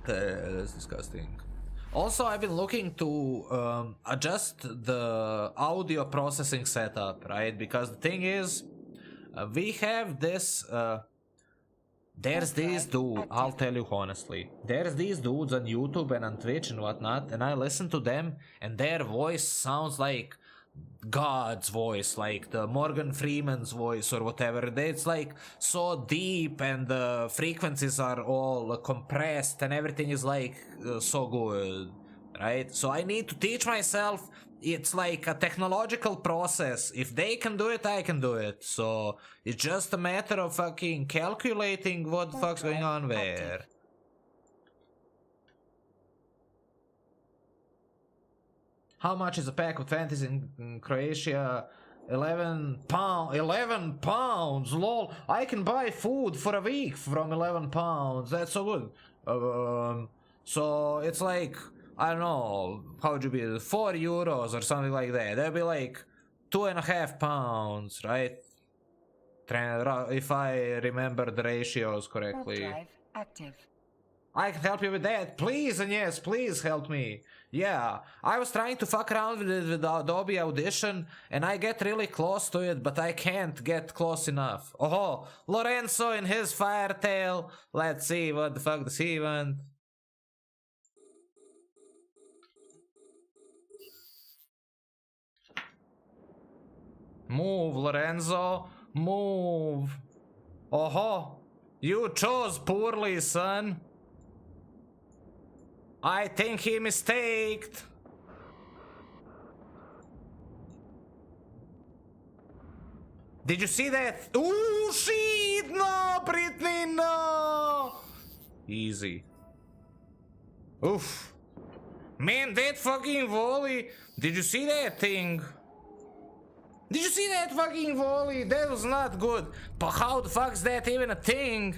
That's disgusting. Also, I've been looking to adjust the audio processing setup, right? Because the thing is, we have this... there's these dudes, I'll tell you honestly. There's these dudes on YouTube and on Twitch and whatnot, and I listen to them, and their voice sounds like God's voice, like the Morgan Freeman's voice or whatever. It's like so deep, and the frequencies are all compressed, and everything is like so good, right? So I need to teach myself. It's like a technological process. If they can do it, I can do it. So it's just a matter of fucking calculating what the fuck's going on where. How much is a pack of Fantasy in Croatia? 11 pounds, lol. I can buy food for a week from 11 pounds. That's so good. So it's like, I don't know, how would you be, 4 euros or something like that. That'd be like 2.5 pounds, right? If I remember the ratios correctly. Drive active. I can help you with that. Please, and yes, please help me. Yeah, I was trying to fuck around with it with Adobe Audition, and I get really close to it, but I can't get close enough. Oh, Lorenzo in his Firetail. Let's see, what the fuck does he want? Move, Lorenzo. Move. Oh, you chose poorly, son. I think he mistaked. Did you see that? Ooh, shit! No, Britney, no! Easy. Oof. Man, that fucking volley. Did you see that thing? Did you see that fucking volley? That was not good. But how the fuck's that even a thing?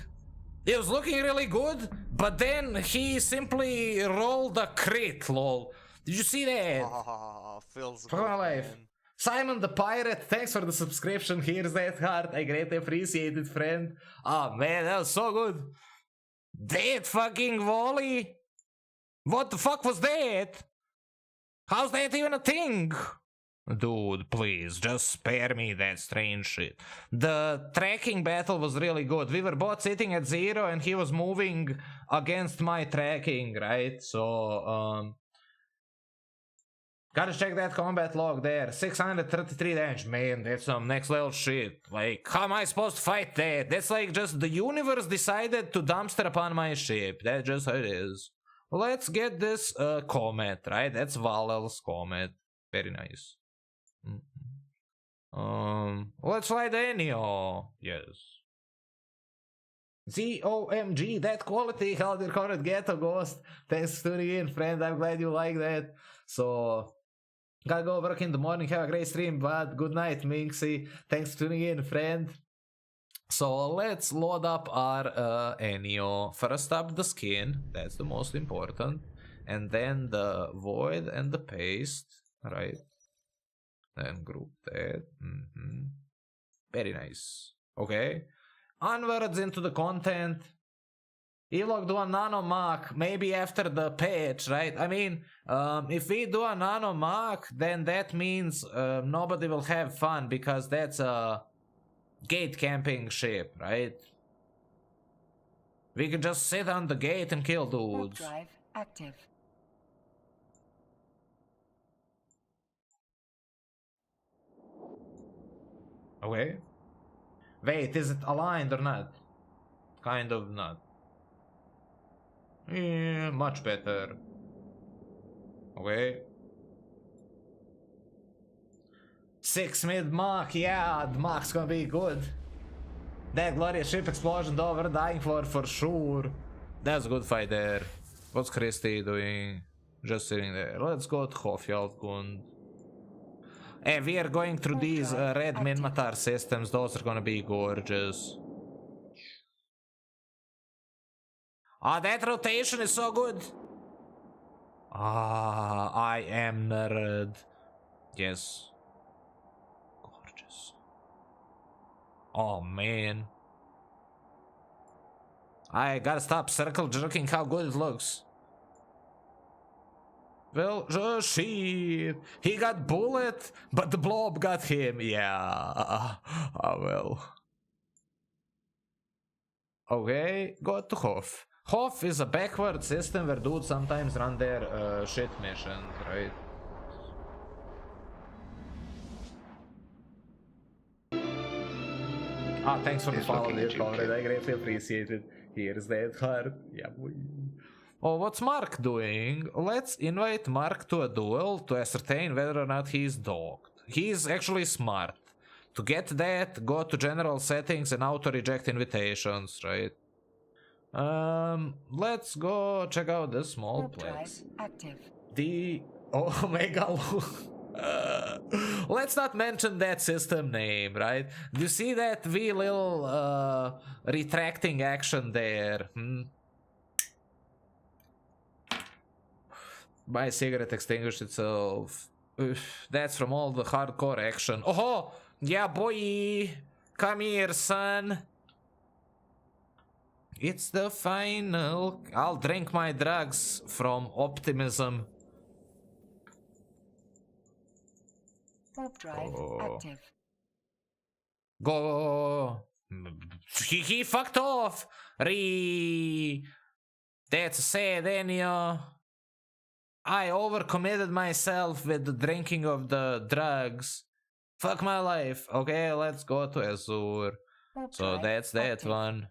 It was looking really good, but then he simply rolled a crit, lol. Did you see that? Oh, feels For my life. Simon the Pirate, thanks for the subscription. Here's that heart. I greatly appreciate it, friend. Oh man, that was so good. That fucking volley? What the fuck was that? How's that even a thing? Dude, please, just spare me that strange shit. The tracking battle was really good. We were both sitting at 0 and he was moving against my tracking, right? So, gotta check that combat log there. 633 damage. Man, that's some next level shit. Like, how am I supposed to fight that? That's like just the universe decided to dumpster upon my ship. That's just how it is. Let's get this comet, right? That's Valel's comet. Very nice. Let's fly the Enio. Yes. ZOMG, that quality. How did Conrad Ghetto Ghost? Thanks for tuning in, friend. I'm glad you like that. So, gotta go work in the morning. Have a great stream, bud. Good night, Minxie. Thanks for tuning in, friend. So, let's load up our Enio. First up, the skin. That's the most important. And then the void and the paste. Right. Then group that. Very nice. Okay. Onwards into the content. EVELog do a nanomark maybe after the patch, right? I mean, if we do a nanomark, then that means nobody will have fun because that's a gate camping ship, right? We can just sit on the gate and kill dudes. Warp drive active. Okay. Wait, is it aligned or not? Kind of not. Yeah, much better. Okay. 6 mid mark, yeah, the mark's gonna be good. That glorious ship explosion though, we're dying for sure. That's a good fight there. What's Christy doing? Just sitting there. Let's go to Hofjaldkund. Hey, we are going through these red Minmatar systems. Those are gonna be gorgeous. Ah, that rotation is so good. Ah, I am nerd. Yes. Gorgeous. Oh, man. I gotta stop circle jerking how good it looks. Well, shit. He got bullet, but the blob got him. Yeah. Well. Okay, go to Hof. Hof is a backward system where dudes sometimes run their shit missions, right? Ah, thanks for the follow, dear Conrad. I greatly appreciate it. Here's that heart. Yeah, boy. Oh, what's Mark doing? Let's invite Mark to a duel to ascertain whether or not he's dogged. He's actually smart. To get that, go to general settings and auto-reject invitations, right? Let's go check out this small Warp drive place. active. The Omega. Let's not mention that system name, right? You see that wee little retracting action there? My cigarette extinguished itself. That's from all the hardcore action. Oh, yeah, boy. Come here, son. It's the final. I'll drink my drugs from optimism. Warp drive active. Go. He fucked off. That's sad, Enio. I overcommitted myself with the drinking of the drugs. Fuck my life. Okay, let's go to Azure. So that's that one.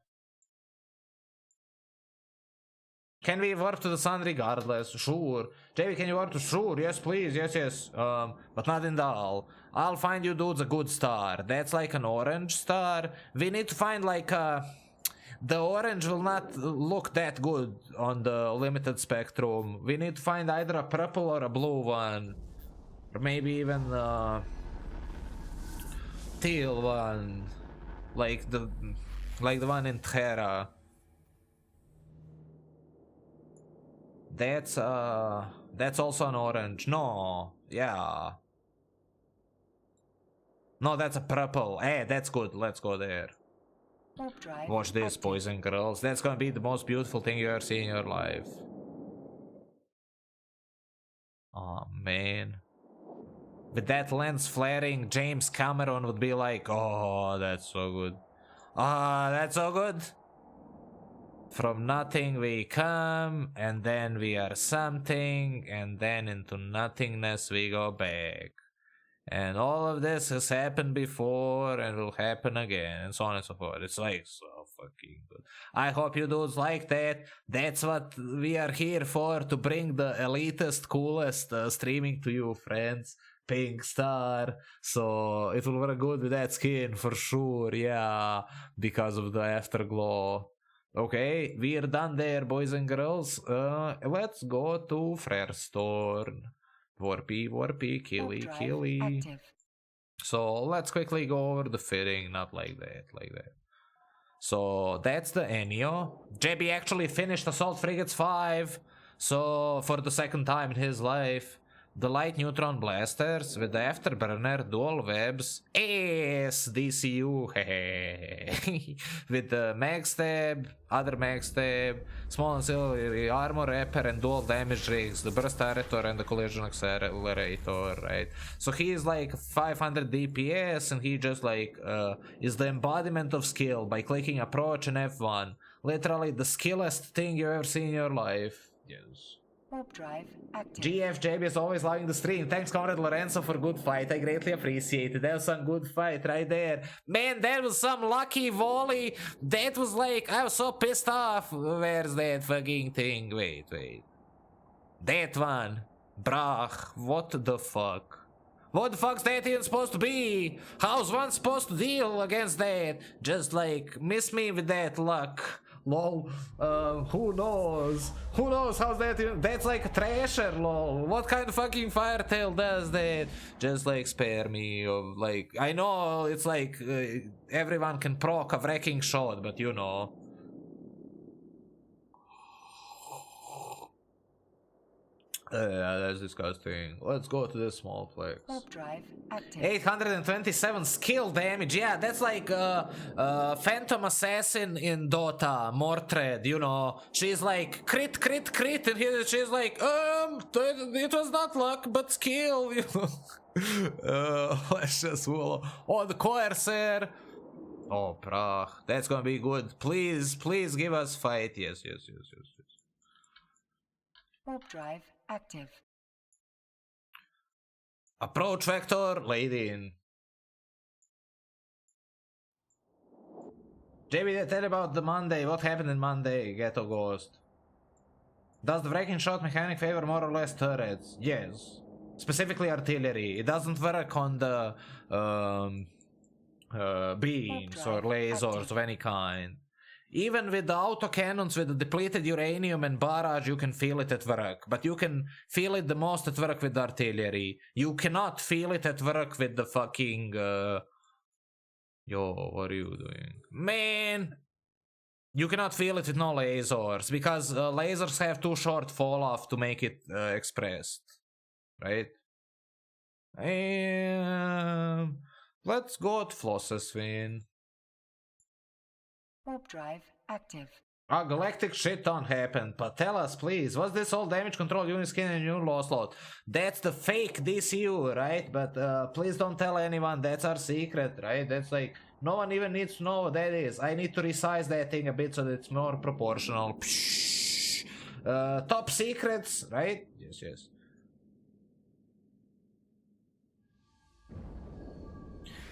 Can we warp to the sun regardless? Sure. JV, can you warp to? Sure, yes please, yes. But not in Dal. I'll find you dudes a good star. That's like an orange star. We need to find like the orange will not look that good on the limited spectrum. We need to find either a purple or a blue one. Or maybe even teal one. Like the one in Terra. That's also an orange. No, yeah. No, that's a purple. Hey, that's good. Let's go there. Watch this, boys and girls. That's gonna be the most beautiful thing you ever see in your life. Oh, man. with that lens flaring, James Cameron would be like, oh, that's so good. Ah, that's so good. From nothing we come, and then we are something, and then into nothingness we go back. And all of this has happened before and will happen again, and so on and so forth. It's like so fucking good. I hope you dudes like that. That's what we are here for, to bring the elitist, coolest streaming to you, friends. Pink Star. So it will work good with that skin for sure, yeah, because of the afterglow. Okay, we are done there, boys and girls. Let's go to Firestone. Warpy, killy. So let's quickly go over the fitting, not like that. So that's the Enyo. JB actually finished Assault Frigates 5, so for the second time in his life. The light neutron blasters with the afterburner, dual webs, DCU, with the mag stab, other mag stab, small auxiliary armor wrapper, and dual damage rigs, the burst turretor and the collision accelerator, right? So he is like 500 DPS, and he just like is the embodiment of skill by clicking approach and F1. Literally the skillest thing you ever seen in your life. Yes. Warp drive active. GFJB is always loving the stream. Thanks, Comrade Lorenzo, for good fight. I greatly appreciate it. That was some good fight right there. Man, that was some lucky volley. That was like, I was so pissed off. Where's that fucking thing? Wait. That one. Brach. What the fuck? What the fuck's that even supposed to be? How's one supposed to deal against that? Just like, miss me with that luck. Lol, who knows? Who knows how's that even? That's like a trasher, lol. What kind of fucking firetail does that? Just like spare me of like, I know it's like everyone can proc a wrecking shot, but you know. That's disgusting. Let's go to this small plex. Warp drive active. 827 skill damage. Yeah, that's like Phantom Assassin in Dota, Mordred, you know. She's like crit, and here she's like, it was not luck, but skill, you know. Let's just roll. Oh, the Corsair. Oh, brah. That's gonna be good. Please give us fight. Yes. Warp drive active. Approach vector, lady in. JB, tell about the Monday. What happened in Monday, Ghetto Ghost? Does the wrecking shot mechanic favor more or less turrets? Yes. Specifically artillery. It doesn't work on the beams or lasers of any kind. Even with the autocannons with the depleted uranium and barrage, you can feel it at work. But you can feel it the most at work with the artillery. You cannot feel it at work with the fucking... Yo, what are you doing? Man! You cannot feel it with no lasers. Because lasers have too short fall off to make it expressed. Right? Let's go at Flosseswin. Warp drive active. Galactic shit don't happen, but tell us please, was this all damage control unit skin and new loss lot? That's the fake DCU, right? But please don't tell anyone, that's our secret, right? That's like, no one even needs to know what that is. I need to resize that thing a bit so that it's more proportional. Top secrets, right? Yes.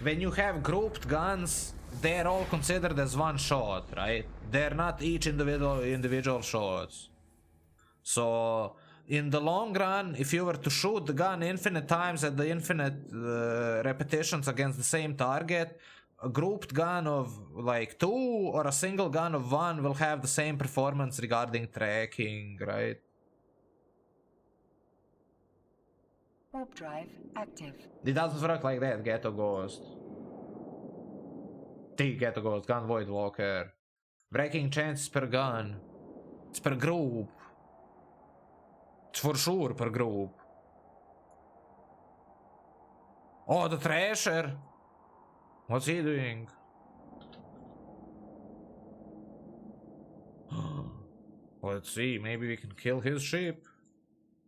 When you have grouped guns, they're all considered as one shot, right? They're not each individual shots. So in the long run, if you were to shoot the gun infinite times at the infinite repetitions against the same target, a grouped gun of like 2 or a single gun of 1 will have the same performance regarding tracking, right? Warp drive active. It doesn't work like that, Ghetto Ghost. Ghetto Ghost, Gun Void Walker. Breaking chances per gun. It's per group. It's for sure per group. Oh, the Thrasher! What's he doing? Let's see, maybe we can kill his ship.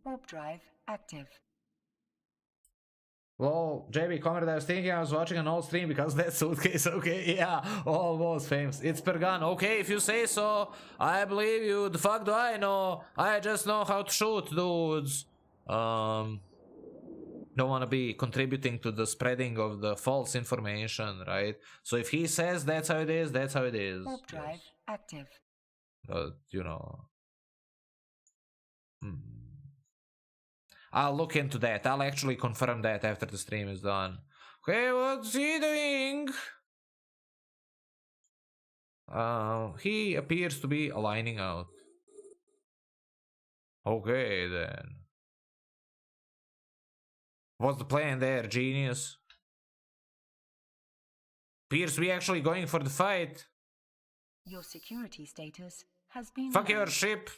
Warp drive active. Lol, JB commented, I was thinking I was watching an old stream because that suitcase, okay, yeah, almost famous. It's per gun, okay, if you say so, I believe you, the fuck do I know? I just know how to shoot, dudes. Don't want to be contributing to the spreading of the false information, right? So if he says that's how it is, that's how it is. Warp drive active. But, you know... I'll look into that. I'll actually confirm that after the stream is done. Okay, what's he doing? He appears to be aligning out. Okay, then. What's the plan there, genius? Appears to be actually going for the fight. Your security status has been Fuck your raised. ship.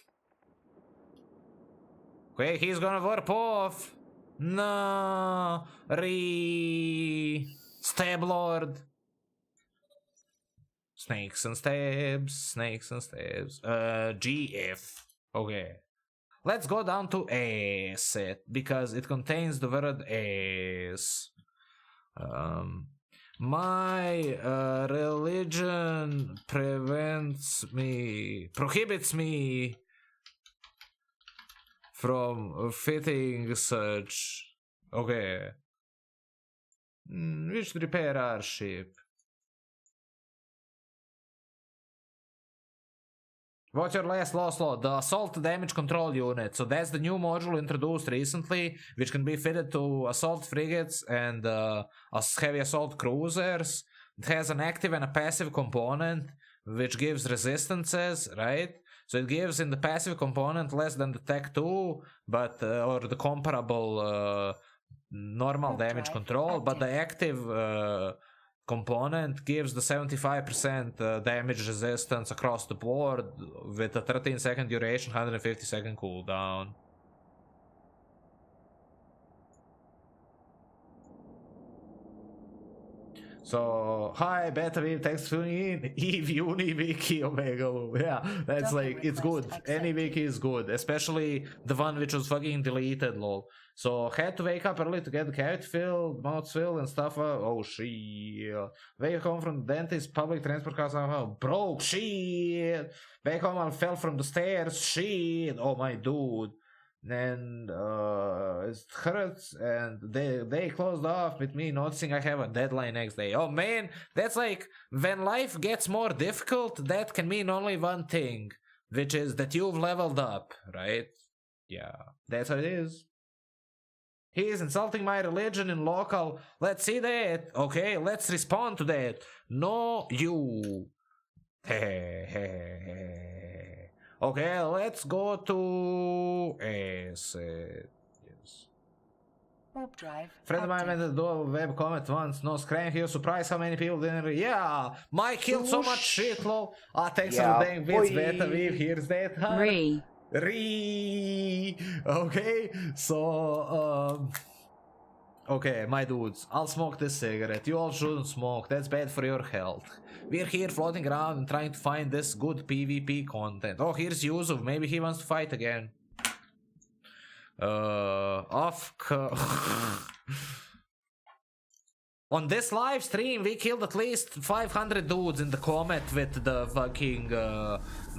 Okay, he's gonna warp off. No, Stab Lord. Snakes and stabs, snakes and stabs. GF. Okay. Let's go down to asset because it contains the word ass. My religion prohibits me from fitting such. Okay. We should repair our ship. What's your last loss load? The Assault Damage Control Unit. So that's the new module introduced recently, which can be fitted to assault frigates and heavy assault cruisers. It has an active and a passive component, which gives resistances, right? So it gives in the passive component less than the Tech 2, but or the comparable normal damage control, but the active component gives the 75% damage resistance across the board with a 13-second duration, 150-second cooldown. So, hi, Beta Viv, thanks for tuning in. Eve, Uni, Wiki, Omega. Yeah, that's like, it's good. Any wiki is good, especially the one which was fucking deleted, lol. So, had to wake up early to get the cavity filled, mouth filled, and stuff. Oh, shit. Wake home from the dentist, public transport car somehow broke. Shit. Back home, I fell from the stairs. Shit. Oh, my dude. And it hurts, and they closed off with me noticing I have a deadline next day. Oh man, that's like when life gets more difficult, that can mean only one thing, which is that you've leveled up, right? Yeah, that's how it is. He is insulting my religion in local. Let's see that. Okay, let's respond to that. No, you. Okay, let's go to asset. Yes. Warp drive. Friend of mine active. went to do a web comment once. No scram, he was surprised how many people didn't. Yeah, Mike killed so much shit, lol. Thanks for the dang bits, Beta Viv. Here's that. Okay, so okay, my dudes, I'll smoke this cigarette. You all shouldn't smoke. That's bad for your health. We're here floating around and trying to find this good PvP content. Oh, here's Yusuf. Maybe he wants to fight again. On this live stream, we killed at least 500 dudes in the comet with the fucking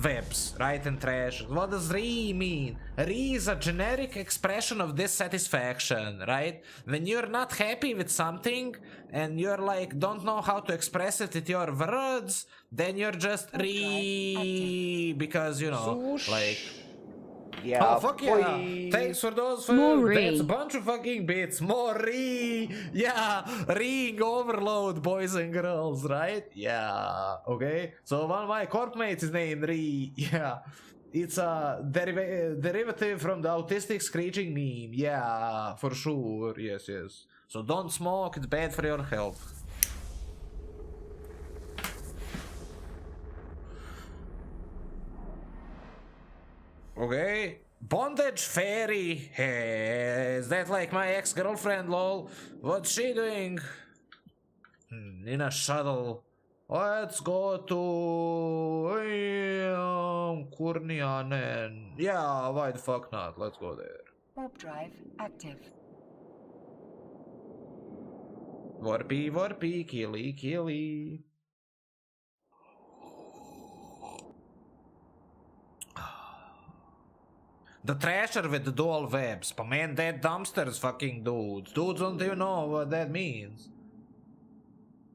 webs, right, and trash. What does re mean? Re is a generic expression of dissatisfaction, right? When you're not happy with something and you're like, don't know how to express it with your words, then you're just re, because, you know, like... Yeah, oh, fuck yeah. Thanks for those. That's a bunch of fucking bits. More re. Yeah. Ring overload, boys and girls, right? Yeah. Okay. So one of my corp mates is named Re. Yeah. It's a derivative from the autistic screeching meme. Yeah, for sure. Yes, yes. So don't smoke. It's bad for your health. Okay. Bondage fairy. Hey, is that like my ex-girlfriend, lol? What's she doing? In a shuttle. Let's go to Kurnianen. Yeah, why the fuck not? Let's go there. Warp drive active. Warpy, warpy, killy, killy. The Thrasher with the dual webs. But man, that dumpster's fucking dudes. Dudes don't even know what that means.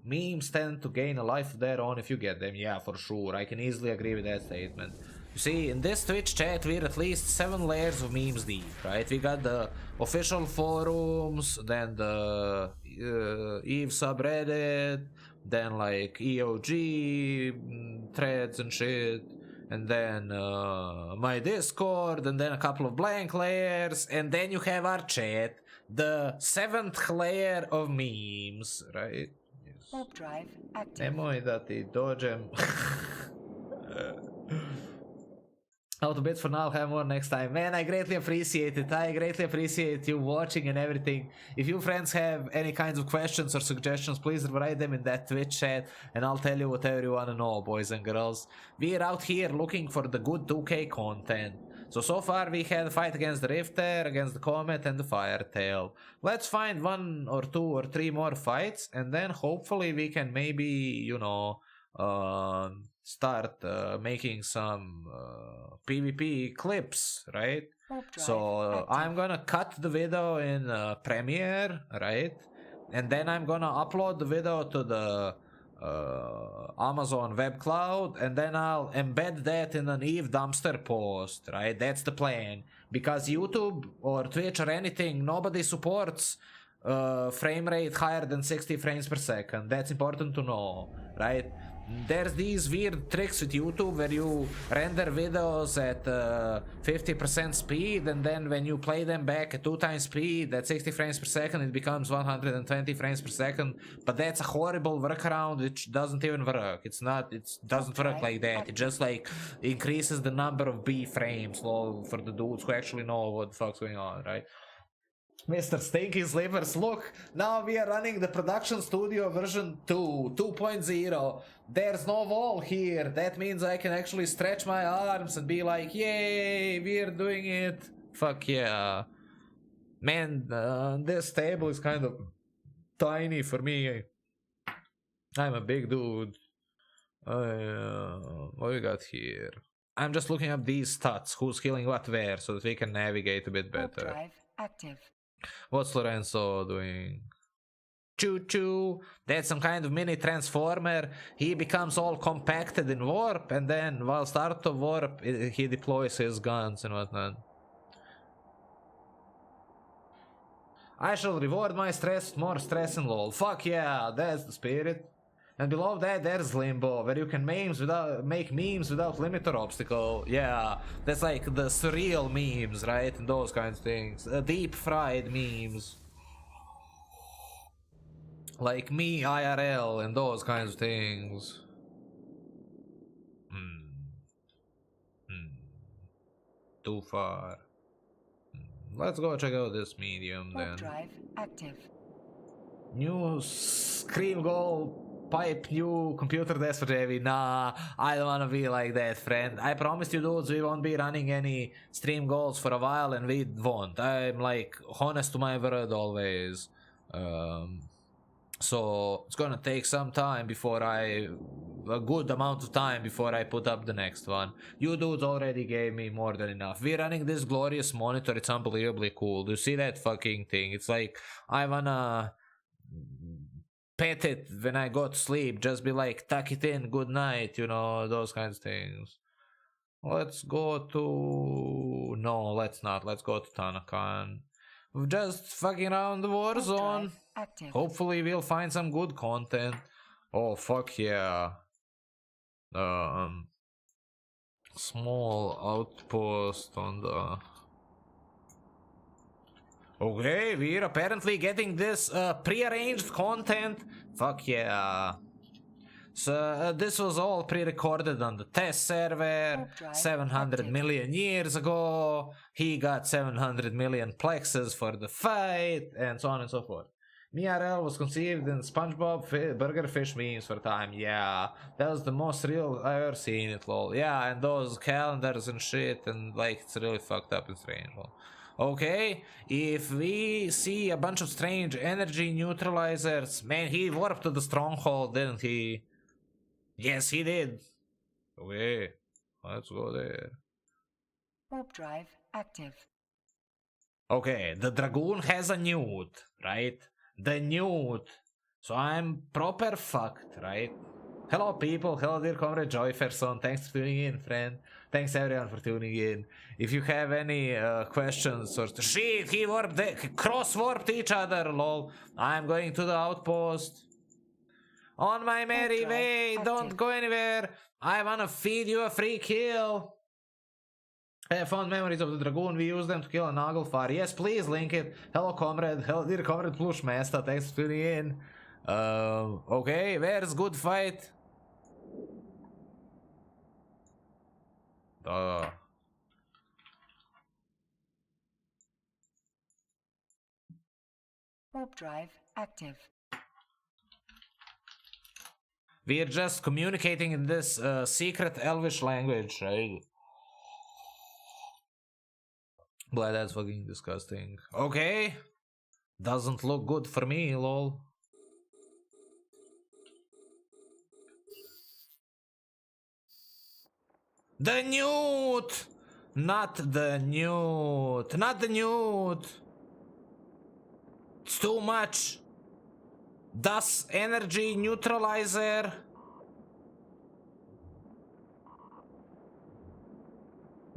Memes tend to gain a life of their own if you get them. Yeah, for sure. I can easily agree with that statement. You see, in this Twitch chat, we're at least 7 layers of memes deep, right? We got the official forums, then the EVE subreddit, then like EOG threads and shit, and then my Discord, and then a couple of blank layers, and then you have our chat, the 7th layer of memes, right? Warp drive active. Nemoj da ti dođem. Out of bits for now, have more next time. Man, I greatly appreciate it. I greatly appreciate you watching and everything. If you friends have any kinds of questions or suggestions, please write them in that Twitch chat and I'll tell you whatever you want to know, boys and girls. We're out here looking for the good 2K content. So far we had a fight against the Rifter, against the Comet and the Firetail. Let's find 1 or 2 or 3 more fights and then hopefully we can maybe, you know, start making some PvP clips, right? So I'm gonna cut the video in Premiere, right? And then I'm gonna upload the video to the Amazon Web Cloud, and then I'll embed that in an EVE dumpster post, right? That's the plan. Because YouTube or Twitch or anything, nobody supports frame rate higher than 60 frames per second. That's important to know, right? There's these weird tricks with YouTube where you render videos at 50% speed, and then when you play them back at 2 times speed at 60 frames per second, it becomes 120 frames per second. But that's a horrible workaround which doesn't even work. It doesn't work like that. It just like increases the number of B frames for the dudes who actually know what the fuck's going on, right? Mr. Stinky Slippers, look, now we are running the production studio version 2.0. There's no wall here. That means I can actually stretch my arms and be like, yay, we're doing it. Fuck yeah. Man, this table is kind of tiny for me. I'm a big dude. What we got here? I'm just looking up these stats, who's killing what where, so that we can navigate a bit better. Drive active. What's Lorenzo doing? Choo-choo. That's some kind of mini transformer. He becomes all compacted in warp, and then while start of warp, he deploys his guns and whatnot. I shall reward my stress, more stress and lol. Fuck yeah, that's the spirit. And below that, there's Limbo, where you can make memes without limit or obstacle. Yeah, that's like the surreal memes, right? And those kinds of things. Deep fried memes. Like me, IRL, and those kinds of things. Too far. Let's go check out this medium then. Drive active. New Scream Goal. Pipe new computer desk for JV. Nah, I don't wanna be like that, friend. I promised you dudes we won't be running any stream goals for a while, and we won't. I'm like honest to my word always. So it's gonna take some time before a good amount of time before I put up the next one. You dudes already gave me more than enough. We're running this glorious monitor. It's unbelievably cool. Do you see that fucking thing? It's like I wanna pet it when I go to sleep, just be like, tuck it in, good night, you know, those kinds of things. Let's go to... No, let's not. Let's go to Tanakan. We're just fucking around the war zone. Hopefully we'll find some good content. Oh, fuck yeah. Small outpost on the... Okay, we're apparently getting this pre-arranged content. Fuck yeah. So this was all pre-recorded on the test server 700 million years ago. He got 700 million plexes for the fight, and so on and so forth. MRL was conceived in SpongeBob Burger Fish memes for time. Yeah, that was the most real I've ever seen it, lol. Yeah, and those calendars and shit, and like it's really fucked up and strange, lol. Okay, if we see a bunch of strange energy neutralizers, man, he warped to the stronghold, didn't he? Yes, he did. Okay, let's go there. Warp drive active. Okay, the Dragoon has a newt, right? The newt. So I'm proper fucked, right? Hello people, hello dear comrade Joyferson, thanks for tuning in, friend. Thanks everyone for tuning in. If you have any questions or shit, he warped, cross-warped each other, lol. I'm going to the outpost. On my merry way, don't go anywhere. I wanna feed you a free kill. I have fond memories of the Dragoon. We use them to kill a Naglfar. Yes, please link it. Hello, comrade. Hello, dear comrade Plush Master. Thanks for tuning in. Okay, where's good fight? Warp drive active. We're just communicating in this secret Elvish language, right? Boy, that's fucking disgusting. Okay. Doesn't look good for me, lol. The newt! Not the newt. Not the newt. It's too much. Das energy neutralizer.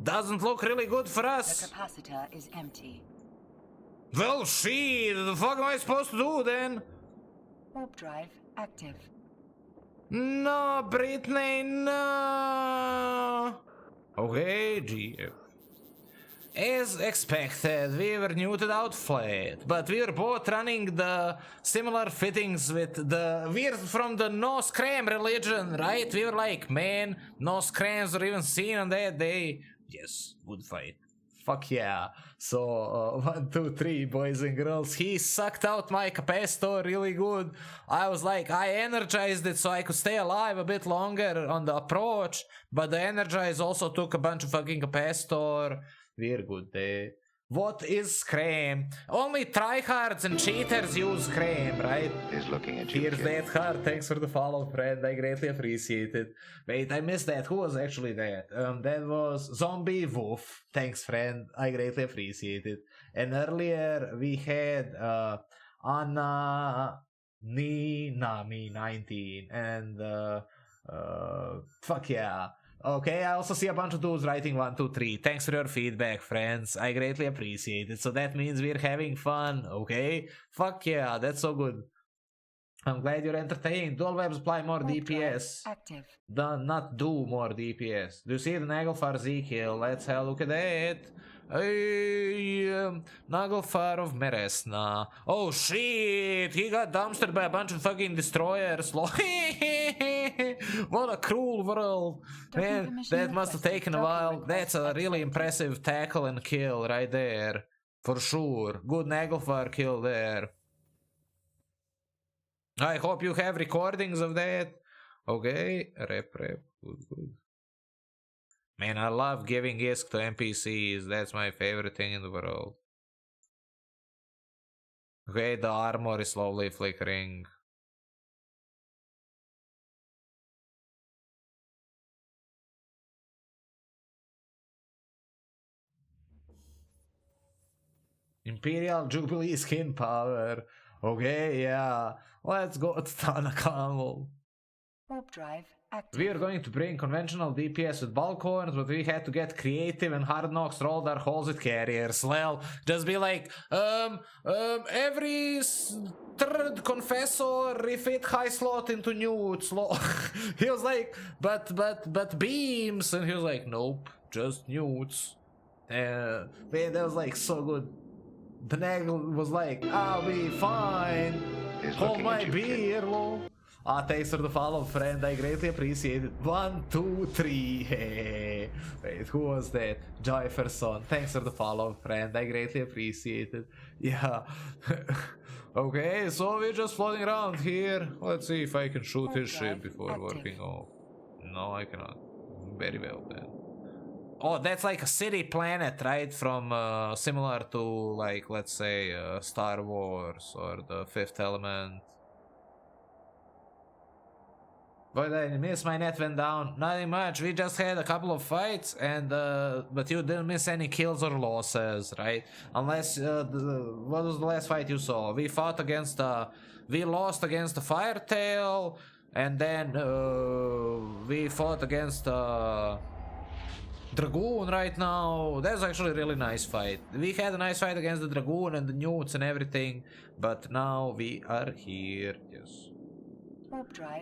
Doesn't look really good for us. The capacitor is empty. Well, shit, the fuck am I supposed to do then? Warp drive active. No, Brittany, no. Okay, GF. As expected, we were neutered out flat, but we were both running the similar fittings with the... We're from the no scram religion, right? We were like, man, no scrams were even seen on that day. Yes, good fight. Fuck yeah. So, 1, 2, 3, boys and girls. He sucked out my capacitor really good. I was like, I energized it so I could stay alive a bit longer on the approach, but the energize also took a bunch of fucking capacitor. We're good there. What is Scram? Only tryhards and cheaters use Scram, right? Is looking at you. Here's that card. Thanks for the follow, friend. I greatly appreciate it. Wait, I missed that. Who was actually that? That was Zombie Wolf. Thanks, friend. I greatly appreciate it. And earlier we had Anna Nami 19 and fuck yeah. Okay, I also see a bunch of dudes writing 1, 2, 3. Thanks for your feedback, friends. I greatly appreciate it. So that means we're having fun, okay? Fuck yeah, that's so good. I'm glad you're entertained. Dual webs apply more DPS. Active. Not do more DPS. Do you see the Naglfar Z kill? Let's have a look at that. Naglfar of Meresna. Oh shit! He got dumpstered by a bunch of fucking destroyers. What a cruel world. Man, that must have taken a while. That's a really impressive tackle and kill right there. For sure. Good Naglfar kill there. I hope you have recordings of that. Okay, rep. Good. Man, I love giving ISK to NPCs. That's my favorite thing in the world. Okay, the armor is slowly flickering. Imperial Jubilee skin power. Okay, yeah. Let's go to Tanakamel. Warp drive active. We are going to bring conventional DPS with bulk horns, but we had to get creative and Hard Knocks rolled our holes with carriers. Well, just be like, every third confessor refit high slot into newts. He was like, but beams, and he was like, nope, just newts. Man, that was like so good. The Nagel was like, I'll be fine. Hold my beer, lol. Thanks for the follow, friend. I greatly appreciate it. 1, 2, 3. Hey. Wait, who was that? Joyferson. Thanks for the follow, friend. I greatly appreciate it. Yeah. Okay, so we're just floating around here. Let's see if I can shoot his ship before working off. No, I cannot. Very well then. Oh, that's like a city planet, right? From similar to, like, let's say Star Wars or the Fifth Element. But I miss, my net went down. Nothing much. We just had a couple of fights, and but you didn't miss any kills or losses, right? Unless what was the last fight you saw? We fought against we lost against the Firetail, and then we fought against Dragoon right now. That's actually a really nice fight. We had a nice fight against the Dragoon and the Newts and everything, but now we are here. Yes.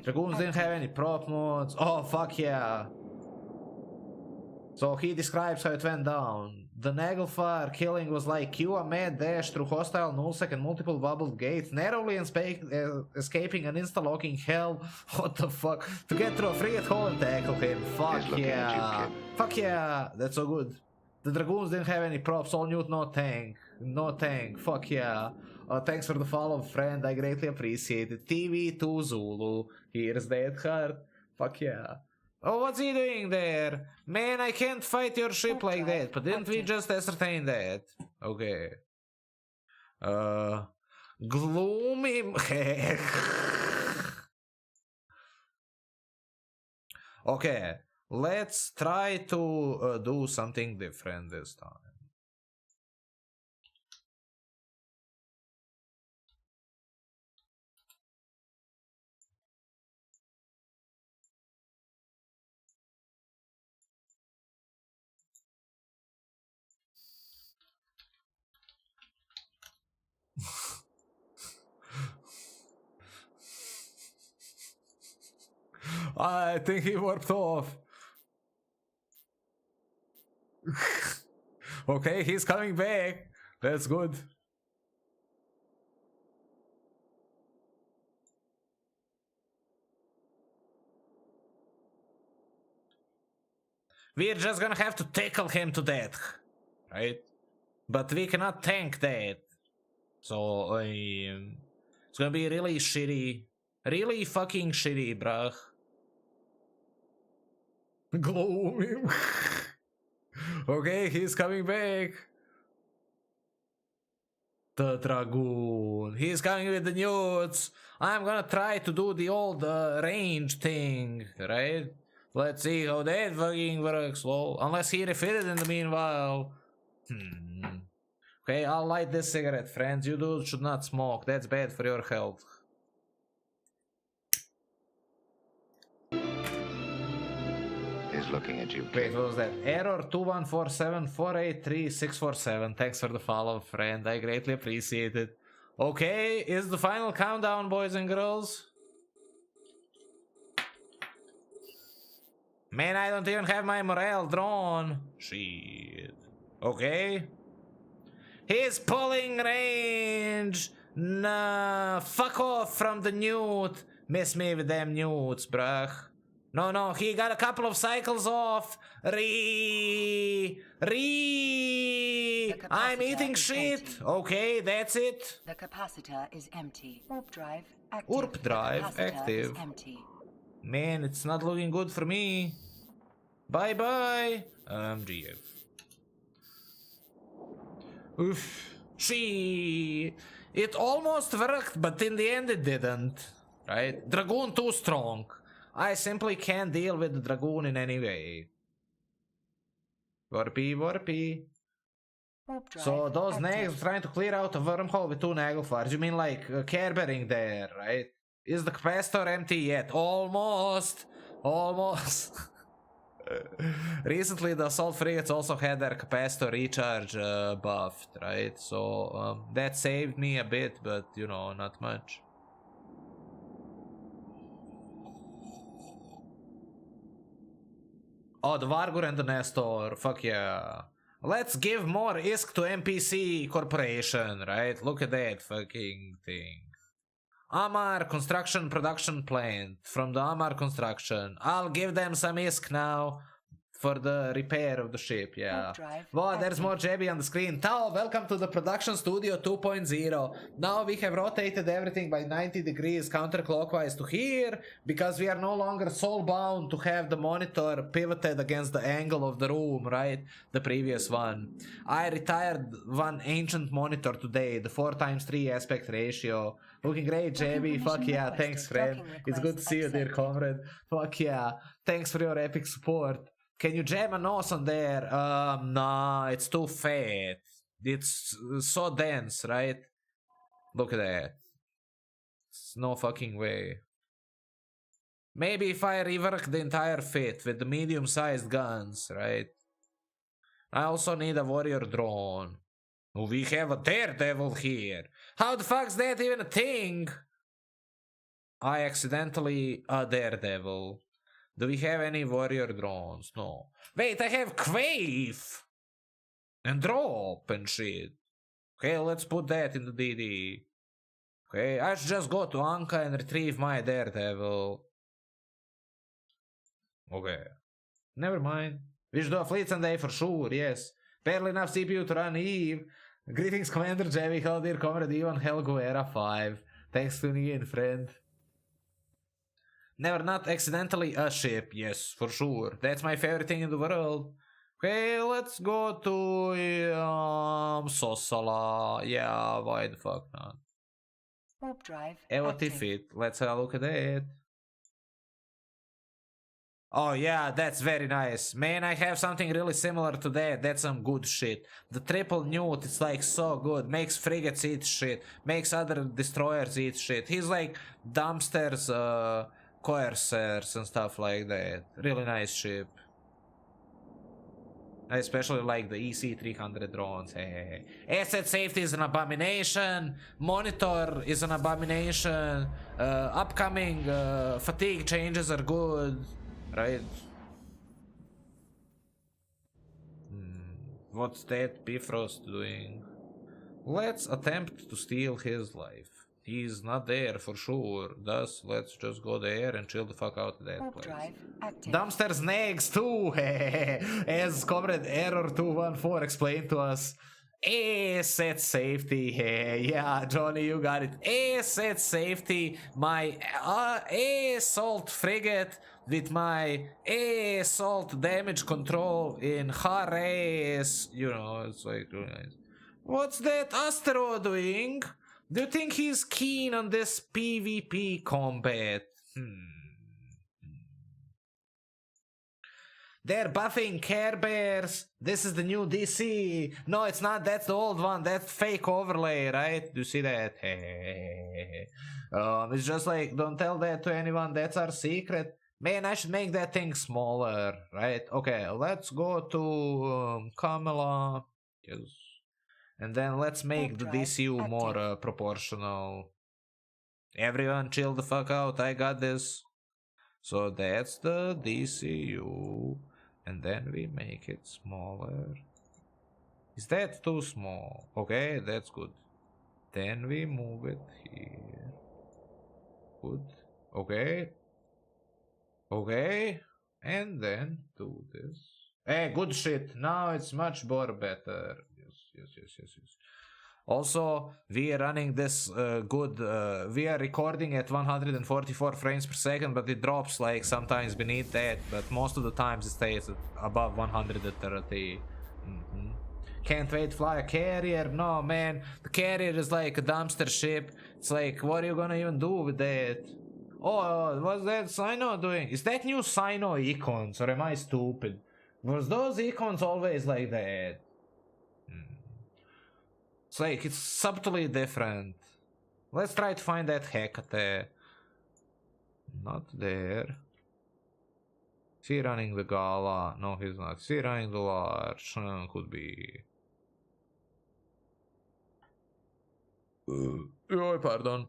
Dragoons didn't have any prop mods. Oh, fuck yeah. So he describes how it went down. The Naglfar killing was like cue a mad dash through hostile nullsec and multiple bubbled gates, narrowly escaping an insta-locking hell. What the fuck? To get through a frigate hole and tackle him. Fuck yeah. Fuck yeah. That's so good. The Dragoons didn't have any props. All Newt, no tank. No tank. Fuck yeah. Thanks for the follow, friend. I greatly appreciate it. TV2 Zulu. Here's that heart. Fuck yeah. Oh, what's he doing there? Man, I can't fight your ship like that. But didn't we just ascertain that? Okay. Gloomy... Okay. Let's try to do something different this time. I think he warped off. Okay, he's coming back. That's good. We're just gonna have to tackle him to death, right? But we cannot tank that. So, it's gonna be really shitty. Really fucking shitty, bruh. Gloomy. Okay, he's coming back. The Dragoon. He's coming with the Newts. I'm gonna try to do the old range thing, right? Let's see how that fucking works. Well, unless he refitted in the meanwhile. Okay, I'll light this cigarette, friends. You dudes should not smoke. That's bad for your health. Is looking at you. Wait, what was that? Error 2147483647. Thanks for the follow, friend. I greatly appreciate it. Okay, is the final countdown, boys and girls? Man, I don't even have my morale drawn. Shit. Okay. He's pulling range. Nah, fuck off from the Newt. Miss me with them Newts, bruh. No, he got a couple of cycles off. I'm eating shit. Empty. Okay, that's it. The capacitor is empty. Warp drive active. Warp drive active. Is empty. Man, it's not looking good for me. Bye-bye. GF. Oof. It almost worked, but in the end it didn't. Right? Dragoon too strong. I simply can't deal with the Dragoon in any way. Warpy. So those nags trying to clear out a wormhole with two Naglfars. You mean like care bearing there, right? Is the capacitor empty yet? Almost. Recently the assault frigates also had their capacitor recharge buffed, right? So that saved me a bit, but you know, not much. Oh, the Vargur and the Nestor, fuck yeah. Let's give more ISK to NPC Corporation, right? Look at that fucking thing. Amar Construction Production Plant from the Amar Construction. I'll give them some ISK now. for the repair of the ship, yeah. Drive Wow, there's active. more Jebby on the screen. Tao, welcome to the production studio 2.0. Now we have rotated everything by 90 degrees counterclockwise to here, because we are no longer soul bound to have the monitor pivoted against the angle of the room, right? The previous one. I retired one ancient monitor today, the 4:3 aspect ratio. Looking great, Jebby. Fuck yeah, thanks, friend. It's good to see you, dear comrade. Fuck yeah. Thanks for your epic support. Can you jam a nose on there? Nah, it's too fat. It's so dense, right? Look at that. It's no fucking way. Maybe if I rework the entire fit with the medium-sized guns, right? I also need a warrior drone. We have a daredevil here. How the fuck's that even a thing? I accidentally a daredevil. Do we have any warrior drones? No. Wait, I have Quave! And drop and shit. Okay, let's put that in the DD. Okay, I should just go to Anka and retrieve my daredevil. Okay. Never mind. We should do a fleet Sunday for sure, yes. Barely enough CPU to run Eve. Greetings, Commander Javi. Hello, dear comrade Ivan Helgo Era 5. Thanks for tuning in, friend. Never not accidentally a ship, yes, for sure. That's my favorite thing in the world. Okay, let's go to Sosala. Yeah, why the fuck not? Warp drive Evotive active. fit. Let's have a look at it. Oh yeah, that's very nice. Man, I have something really similar to that. That's some good shit. The triple newt, it's like so good. Makes frigates eat shit. Makes other destroyers eat shit. He's like dumpsters, coercers and stuff like that. Really nice ship. I especially like the EC-300 drones. Hey. Asset safety is an abomination. Monitor is an abomination. Upcoming fatigue changes are good. Right? What's that Bifrost doing? Let's attempt to steal his life. He's not there for sure. Thus, let's just go there and chill the fuck out of that Warp place. drive active. Dumpsters next too, as Comrade Error 214 explained to us. Asset safety, yeah, Johnny, you got it. Asset safety, my assault frigate with my assault damage control in Hares. You know, it's like really nice. What's that Astro doing? Do you think he's keen on this PvP combat? They're buffing Care Bears. This is the new DC. No, it's not. That's the old one. That's fake overlay, right? Do you see that? It's just like, don't tell that to anyone. That's our secret. Man, I should make that thing smaller, right? Okay, let's go to Kamala. Yes. And then let's make the DCU more proportional. Everyone chill the fuck out. I got this. So that's the DCU. And then we make it smaller. Is that too small? Okay, that's good. Then we move it here. Good. Okay. Okay. And then do this. Hey, good shit. Now it's much more better. Yes. Also, we are running this we are recording at 144 frames per second, but it drops like sometimes beneath that, but most of the times it stays at above 130. Can't wait to fly a carrier. No, man, the carrier is like a dumpster ship. It's like, what are you gonna even do with that? Oh, what's that Sino doing? Is that new Sino icons, or am I stupid? Was those icons always like that? It's like, it's subtly different. Let's try to find that Hecate. Not there. Is he running the Gala? No, he's not. Is he running the large? Could be. Oh, pardon.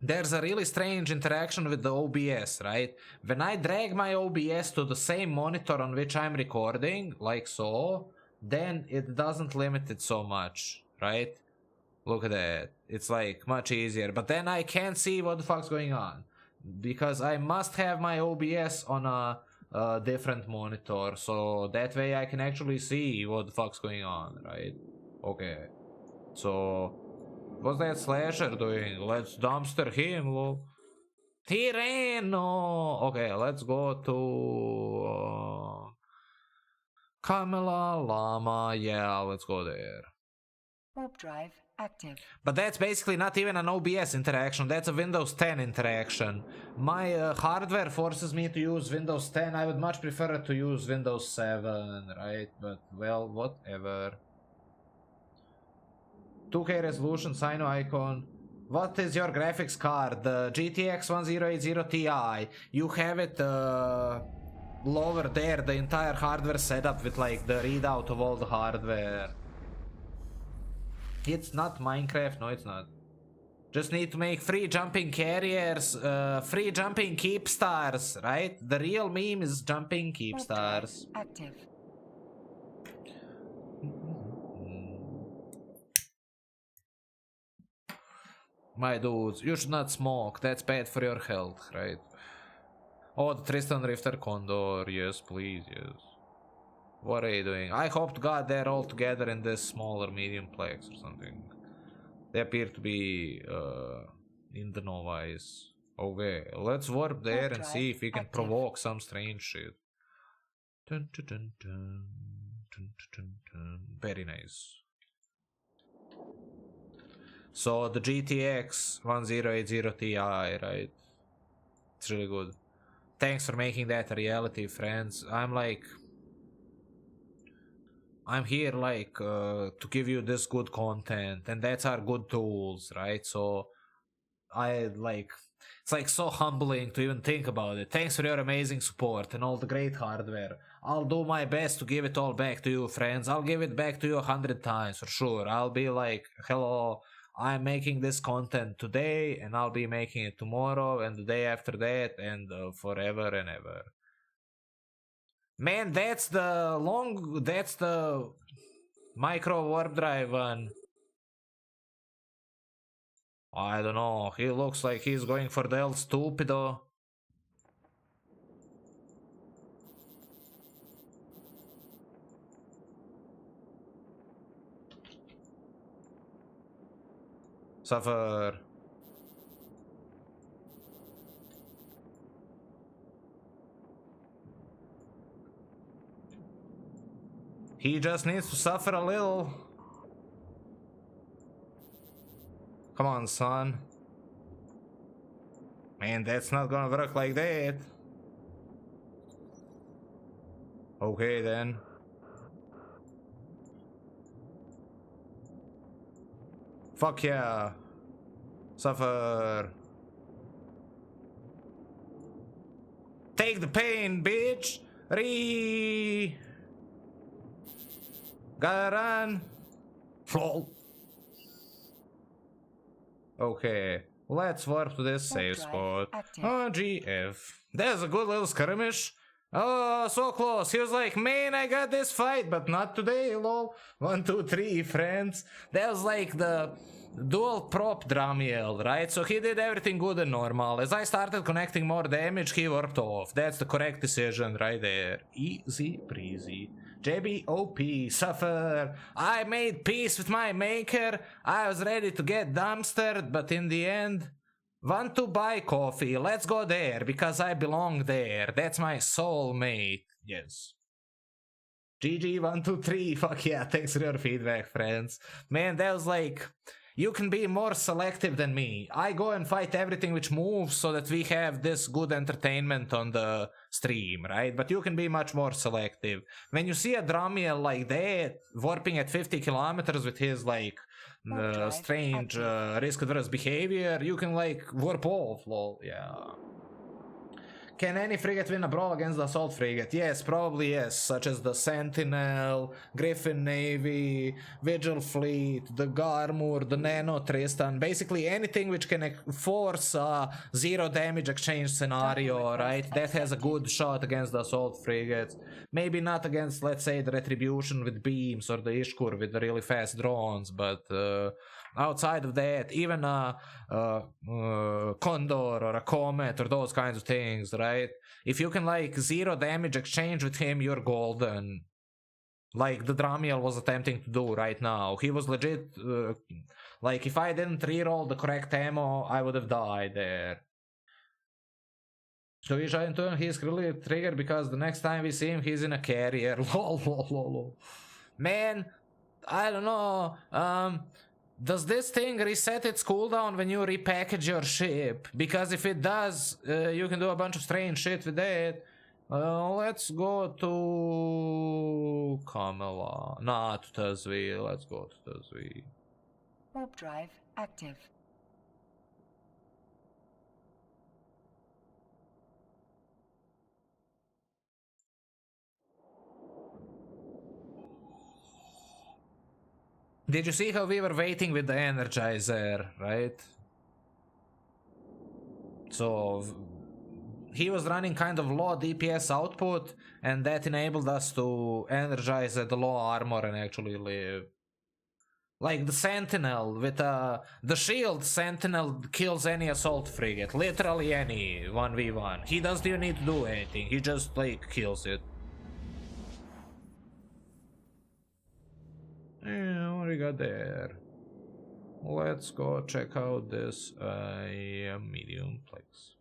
There's a really strange interaction with the OBS, right? When I drag my OBS to the same monitor on which I'm recording, like so, then it doesn't limit it so much, right? Look at that. It's like much easier. But then I can't see what the fuck's going on, because I must have my OBS on a different monitor, so that way I can actually see what the fuck's going on, right? Okay. So, what's that slasher doing? Let's dumpster him, lol. Tireno! Okay, let's go to... Kamala Llama, yeah, let's go there. Warp drive active. But that's basically not even an OBS interaction, that's a Windows 10 interaction. My hardware forces me to use Windows 10, I would much prefer to use Windows 7, right? But, well, whatever. 2K resolution, Sino icon. What is your graphics card? The GTX 1080 Ti. You have it lower there, the entire hardware setup with like the readout of all the hardware. It's not Minecraft, no it's not. Just need to make free jumping carriers, free jumping keep stars, right? The real meme is jumping keep stars. Active. My dudes, you should not smoke, that's bad for your health, right? Oh, the Tristan Rifter Condor, yes please, yes. What are you doing? I hope to God they're all together in this smaller medium plex or something. They appear to be in the novice. Okay, let's warp there and see if we can provoke some strange shit. Dun, dun, dun, dun, dun, dun, dun. Very nice. So the GTX 1080 Ti, right? It's really good. Thanks for making that a reality, friends. I'm here like to give you this good content, and that's our good tools, right? So I like, it's like so humbling to even think about it. Thanks for your amazing support and all the great hardware. I'll do my best to give it all back to you, friends. I'll give it back to you 100 times for sure. I'll be like, hello, I'm making this content today, and I'll be making it tomorrow, and the day after that, and forever and ever. Man, that's the micro warp drive one. I don't know, he looks like he's going for the El Stupido. Suffer. He just needs to suffer a little. Come on, son. Man, that's not gonna work like that. Okay, then. Fuck yeah. Suffer. Take the pain, bitch. Gotta run. Flow. Okay, let's warp to this safe spot. Oh, GF. There's a good little skirmish. Oh, so close. He was like, man, I got this fight, but not today, lol. 1, 2, 3, friends. That was like the dual prop Dramiel, right? So he did everything good and normal. As I started connecting more damage, he warped off. That's the correct decision right there. Easy breezy. JBOP, suffer. I made peace with my maker. I was ready to get dumpstered, but in the end, want to buy coffee. Let's go there, because I belong there. That's my soulmate. Yes. GG 1, 2, 3. Fuck yeah, thanks for your feedback, friends. Man, that was like, you can be more selective than me. I go and fight everything which moves so that we have this good entertainment on the stream, right? But you can be much more selective. When you see a Dramiel like that, warping at 50 kilometers with his like strange risk-averse behavior, you can like warp off, lol, yeah. Can any frigate win a brawl against the assault frigate? Yes, probably yes, such as the Sentinel, Griffin Navy, Vigil Fleet, the Garmur, the Nano Tristan, basically anything which can force a zero damage exchange scenario, right? That has a good shot against the assault frigates. Maybe not against, let's say, the Retribution with beams or the Ishkur with the really fast drones, but outside of that, even a condor or a comet or those kinds of things, right? If you can like 0 damage exchange with him, you're golden. Like the Dramiel was attempting to do right now. He was legit, like if I didn't reroll the correct ammo, I would have died there. So he's trying to, he's really triggered because the next time we see him, he's in a carrier. Lol, lol, lol, lol. Man, I don't know. Does this thing reset its cooldown when you repackage your ship? Because if it does, you can do a bunch of strange shit with that. Let's go to Kamala. Nah, to Tazwi. Let's go to Tazwi. Warp drive active. Did you see how we were waiting with the Energizer, right? So he was running kind of low DPS output, and that enabled us to energize at the low armor and actually live. Like the Sentinel with the shield Sentinel kills any assault frigate, literally any 1v1. He doesn't even need to do anything, he just like kills it. Yeah, what do we got there? Let's go check out this medium plex.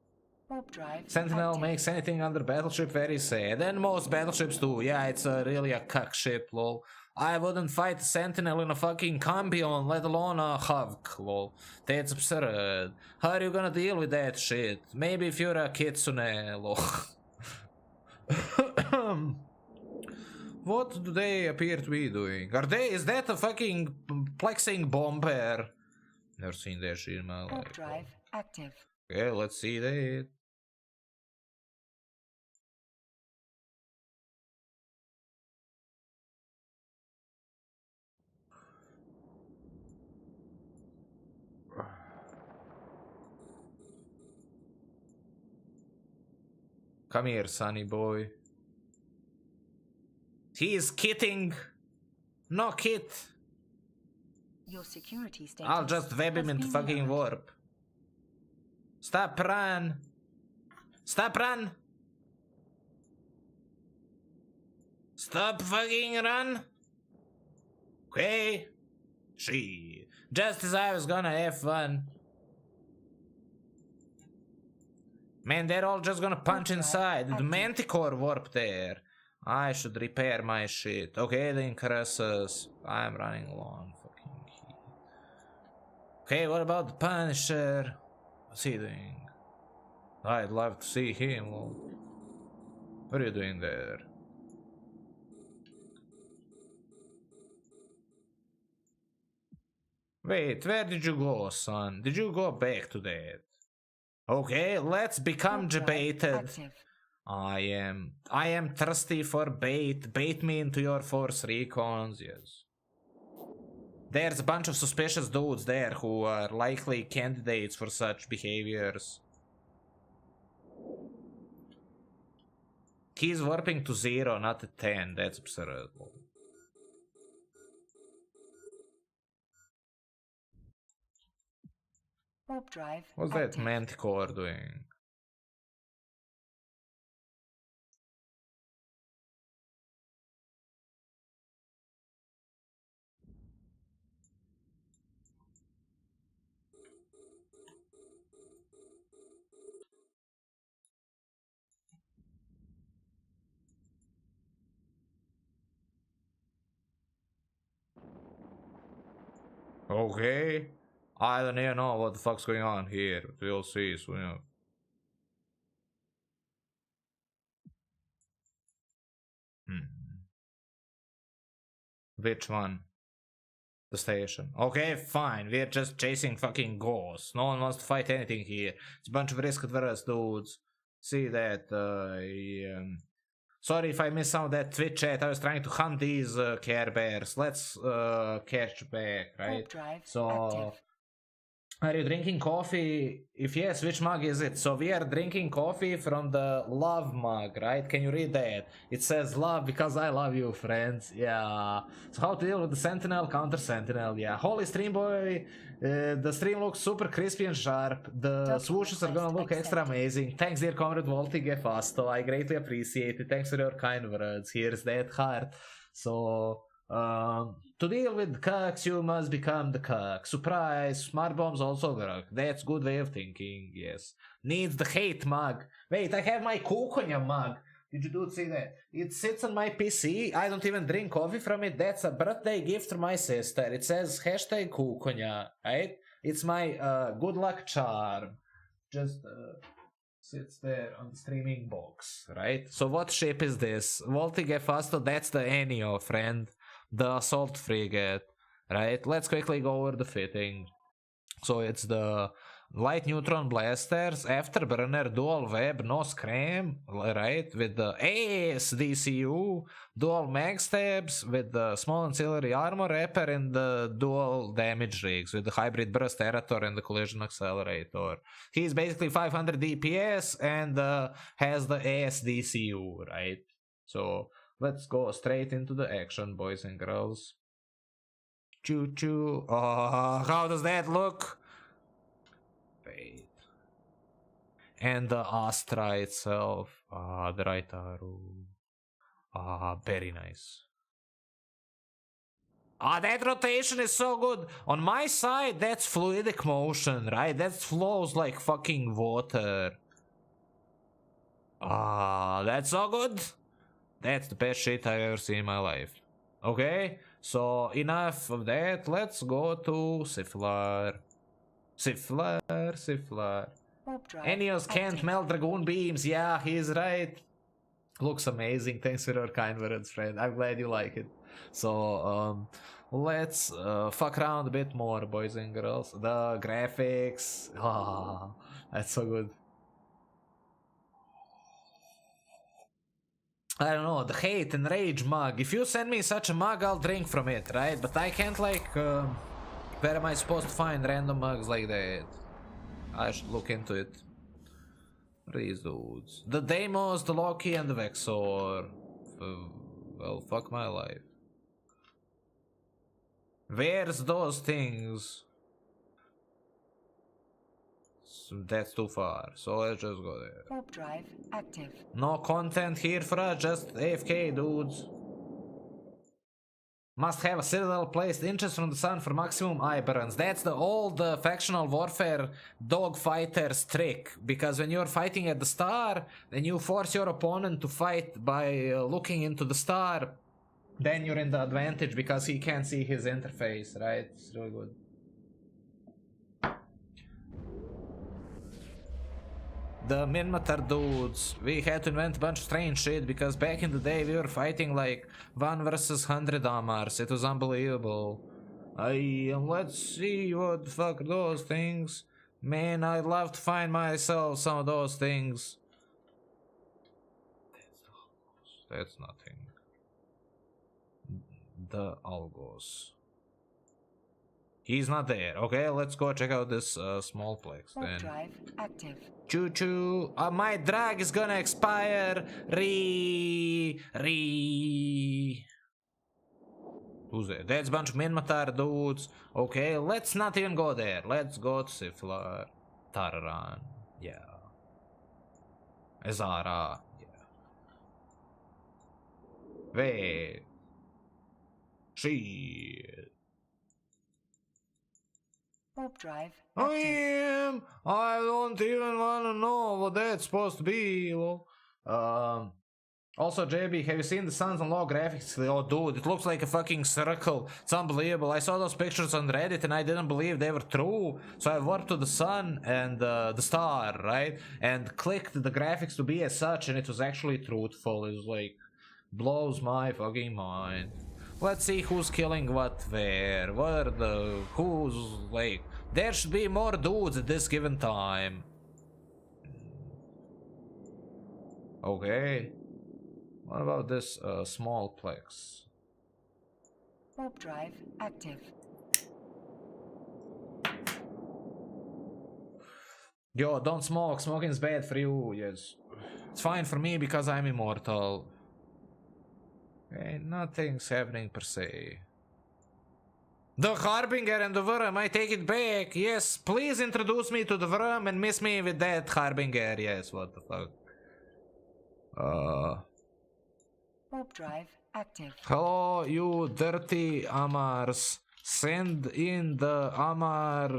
Warp drive Sentinel active. makes anything under battleship very sad, and most battleships do. Yeah, it's really a cuck ship, lol. I wouldn't fight Sentinel in a fucking Cambion, let alone a Hawk, lol. That's absurd. How are you gonna deal with that shit? Maybe if you're a Kitsune, lol. What do they appear to be doing? Is that a fucking plexing bomber? Never seen that shit in my life. Warp drive active. Okay, let's see that. Come here, sonny boy. He is kitting. No kit. Your security status. I'll just web him has into been fucking lowered. warp. Stop run. Stop run. Stop fucking run. Okay. She. Just as I was gonna have fun. Man, they're all just gonna punch inside. The Manticore warp there. I should repair my shit. Okay, the Incressus. I'm running low on fucking heat. Okay, what about the Punisher? What's he doing? I'd love to see him. What are you doing there? Wait, where did you go, son? Did you go back to that? Okay, let's become Warp drive debated. active. I am thirsty for bait. Bait me into your force recons, yes. There's a bunch of suspicious dudes there who are likely candidates for such behaviors. He's warping to 0, not to 10. That's absurd. Warp drive What's active. that Manticore doing? Okay. I don't even know what the fuck's going on here, but we'll see soon. Which one? The station. Okay, fine. We're just chasing fucking ghosts. No one wants to fight anything here. It's a bunch of risk-adverse dudes. See that? Sorry if I missed some of that Twitch chat. I was trying to hunt these Care Bears. Let's catch back, right? Warp drive So active. Are you drinking coffee? If yes, which mug is it? So we are drinking coffee from the love mug, right? Can you read that? It says love because I love you, friends. Yeah. So how to deal with the Sentinel, counter Sentinel? Yeah. Holy stream boy, the stream looks super crispy and sharp. The swooshes are gonna look extra amazing. Thanks, dear comrade Volti Gefasto. I greatly appreciate it. Thanks for your kind words. Here's that heart. So to deal with cucks, you must become the cuck. Surprise, smart bombs also work. That's good way of thinking, yes. Needs the hate mug. Wait, I have my kukonya mug. Did you do see that? It sits on my PC. I don't even drink coffee from it. That's a birthday gift from my sister. It says hashtag kukonya, right? It's my good luck charm. Just sits there on the streaming box, right? So what shape is this? Volti Gefasto, that's the Enio, friend. The assault frigate, right? Let's quickly go over the fitting. So it's the light neutron blasters, afterburner, dual web, no scram, right? With the ASDCU, dual mag stabs, with the small ancillary armor wrapper, and the dual damage rigs with the hybrid burst erator and the collision accelerator. He's basically 500 DPS and has the ASDCU, right? So let's go straight into the action, boys and girls. Choo choo. Oh, how does that look? Wait. And the Astra itself. The Raitaru. Very nice. That rotation is so good. On my side, that's fluidic motion, right? That flows like fucking water. That's so good. That's the best shit I've ever seen in my life. Okay, so enough of that. Let's go to Siflar. Siflar. Enios can't melt Dragoon beams. Yeah, he's right. Looks amazing. Thanks for your kind words, friend. I'm glad you like it. So, let's fuck around a bit more, boys and girls. The graphics. That's so good. I don't know, the hate and rage mug. If you send me such a mug, I'll drink from it, right? But I can't, like, where am I supposed to find random mugs like that? I should look into it. These dudes. The Deimos, the Loki, and the Vexor. Well, fuck my life. Where's those things? That's too far, so let's just go there. Warp drive active. No content here for us, just AFK, dudes. Must have a citadel placed inches from the sun for maximum eye burns. That's the old factional warfare dogfighters trick. Because when you're fighting at the star, then you force your opponent to fight by looking into the star. Then you're in the advantage because he can't see his interface, right? It's really good. The Minmatar dudes, we had to invent a bunch of strange shit because back in the day we were fighting like 1 versus 100 Amars. It was unbelievable. Let's see what the fuck are those things. Man, I'd love to find myself some of those things. That's nothing. The Algos. He's not there. Okay, let's go check out this small plex then. Drive active. Choo choo. My drag is gonna expire. Who's there? That's a bunch of Minmatar dudes. Okay, let's not even go there. Let's go to Siflar. Tararan. Yeah. Azara. Yeah. Wait. Shit. Warp drive active. I don't even wanna know what that's supposed to be. Also, JB, have you seen the Suns on low graphics? Oh, dude, it looks like a fucking circle. It's unbelievable. I saw those pictures on Reddit and I didn't believe they were true. So I warped to the sun and the star, right? And clicked the graphics to be as such, and it was actually truthful. It was like, blows my fucking mind. Let's see who's killing what where. What are the... who's like... There should be more dudes at this given time. Okay. What about this small plex? Warp drive active. Yo, don't smoke. Smoking is bad for you. Yes. It's fine for me because I'm immortal. Okay, nothing's happening per se. The Harbinger and the Worm, I take it back. Yes, please introduce me to the Worm and miss me with that Harbinger. Yes, what the fuck. Warp drive active. Hello, you dirty Amars. Send in the Amar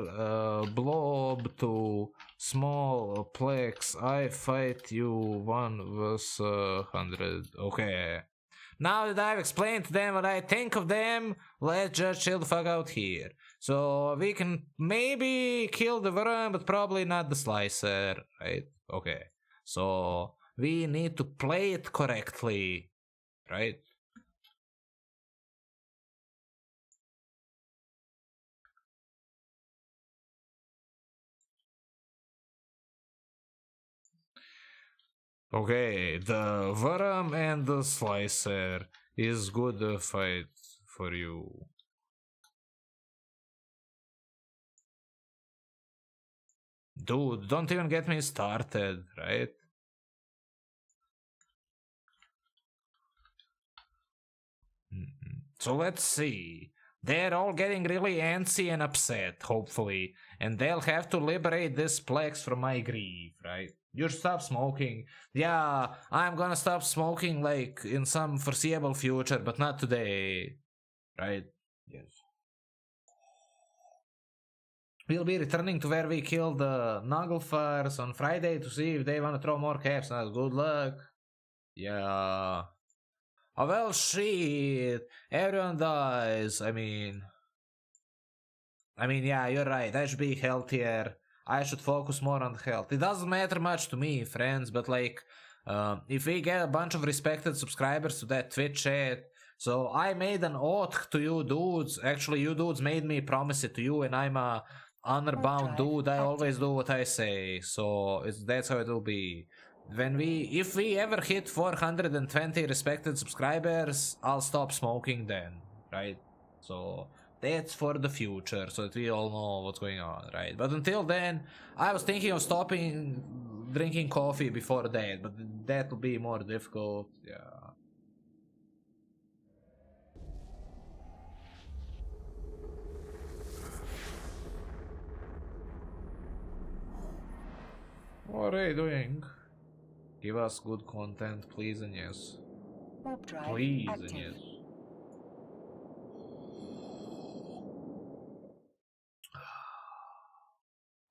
blob to small plex. I fight you 1 vs 100. Okay. Now that I've explained to them what I think of them, let's just chill the fuck out here. So we can maybe kill the Worm, but probably not the Slicer, right? Okay. So we need to play it correctly, right? Okay, the Worm and the Slicer is good fight for you. Dude, don't even get me started, right? So let's see. They're all getting really antsy and upset, hopefully, and they'll have to liberate this Plex from my grief, right? You stop smoking. Yeah, I'm gonna stop smoking like in some foreseeable future, but not today, right? Yes. We'll be returning to where we killed the Naglfars on Friday to see if they want to throw more caps. Now, good luck. Yeah. Oh, well, shit. Everyone dies. I mean, yeah, you're right. I should be healthier. I should focus more on health. It doesn't matter much to me, friends, but like, if we get a bunch of respected subscribers to that Twitch chat, so I made an oath to you dudes. Actually, you dudes made me promise it to you, and I'm a honor-bound dude. I always do what I say, so that's how it will be. If we ever hit 420 respected subscribers, I'll stop smoking then, right? So that's for the future, so that we all know what's going on, right? But until then, I was thinking of stopping drinking coffee before that, but that will be more difficult, yeah. What are you doing? Give us good content, please and yes. Warp drive Please active. and yes.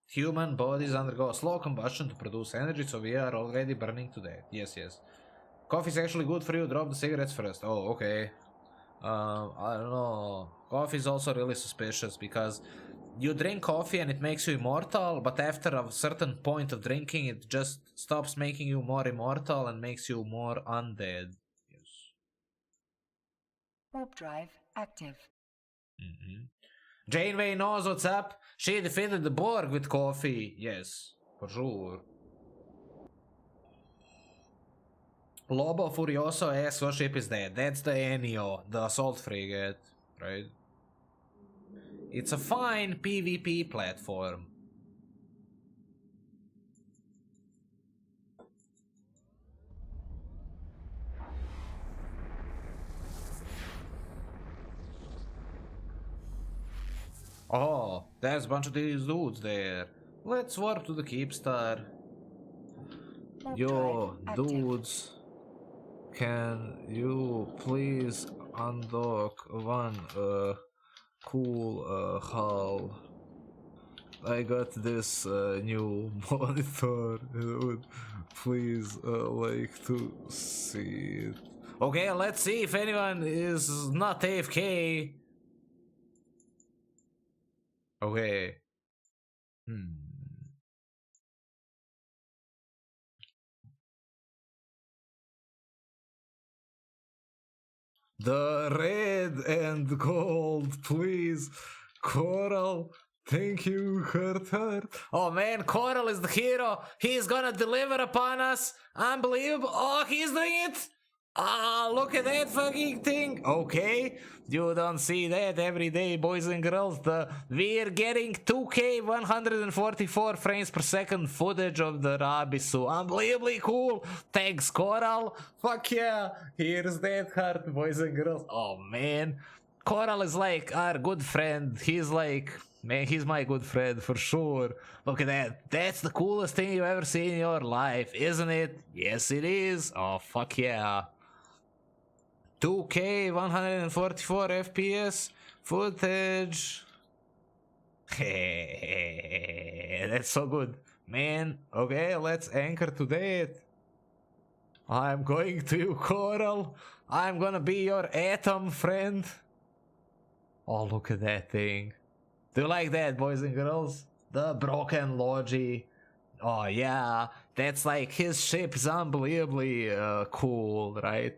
Human bodies undergo slow combustion to produce energy, so we are already burning to death. Yes, yes. Coffee is actually good for you. Drop the cigarettes first. Oh, okay. I don't know. Coffee is also really suspicious because you drink coffee and it makes you immortal, but after a certain point of drinking, it just stops making you more immortal and makes you more undead. Yes. Warp drive active. Janeway knows what's up. She defeated the Borg with coffee. Yes, for sure. Lobo Furioso asks what ship is that? That's the Enio, the assault frigate, right? It's a fine PvP platform. Oh, there's a bunch of these dudes there. Let's warp to the Keepstar. Warp Yo, drive active. dudes, can you please undock one cool hull? I got this new monitor. I would please like to see it. Okay, let's see if anyone is not AFK. Okay. The red and gold, please. Coral, thank you, Heart. Oh man, Coral is the hero. He's gonna deliver upon us. Unbelievable. Oh, he's doing it. Ah, look at that fucking thing. Okay, you don't see that every day, boys and girls. We're getting 2K 144 frames per second footage of the Rabisu. Unbelievably cool. Thanks, Coral. Fuck yeah. Here's that heart, boys and girls. Oh man, Coral is like our good friend. He's like, man, he's my good friend for sure. Look at that. That's the coolest thing you've ever seen in your life, isn't it? Yes, it is. Oh, fuck yeah. 2K 144 FPS footage. That's so good, man. Okay, let's anchor to that. I'm going to you, Coral. I'm gonna be your atom friend. Oh, look at that thing. Do you like that, boys and girls? The broken Logi. Oh yeah, that's like his ship is unbelievably cool, right?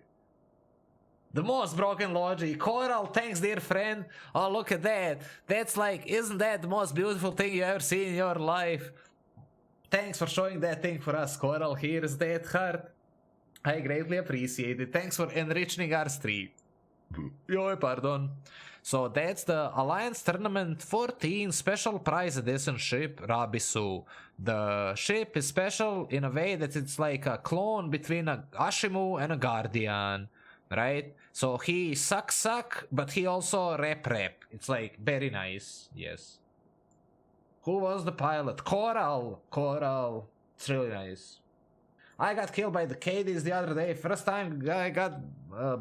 The most broken Logi. Coral, thanks dear friend. Oh, look at that. That's like, isn't that the most beautiful thing you ever seen in your life? Thanks for showing that thing for us, Coral. Here's that heart. I greatly appreciate it. Thanks for enriching our stream. Yo, pardon. So that's the Alliance Tournament 14 Special Prize Edition ship, Rabisu. The ship is special in a way that it's like a clone between a Ashimu and a Guardian, right? So he suck, but he also rep. It's like very nice, yes. Who was the pilot? Coral. It's really nice. I got killed by the Cadies the other day. First time I got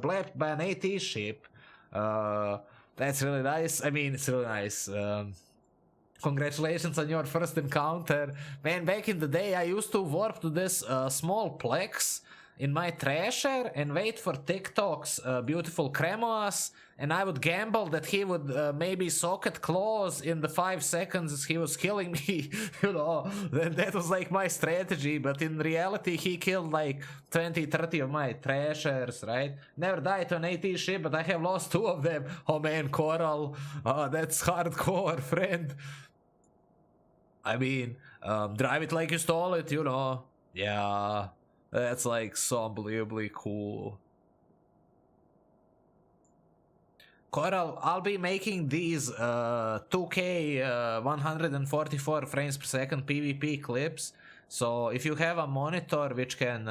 blapped by an AT ship. That's really nice. I mean, it's really nice. Congratulations on your first encounter. Man, back in the day, I used to warp to this small plex in my trasher and wait for TikTok's beautiful Kremos, and I would gamble that he would maybe socket claws in the 5 seconds he was killing me. You know, that was like my strategy, but in reality he killed like 20-30 of my trashers, right? Never died to an AT ship, but I have lost 2 of them. Oh man, Coral, that's hardcore, friend. I mean, drive it like you stole it, you know. Yeah, that's like so unbelievably cool. Coral, I'll be making these 2K 144 frames per second PvP clips. So if you have a monitor which can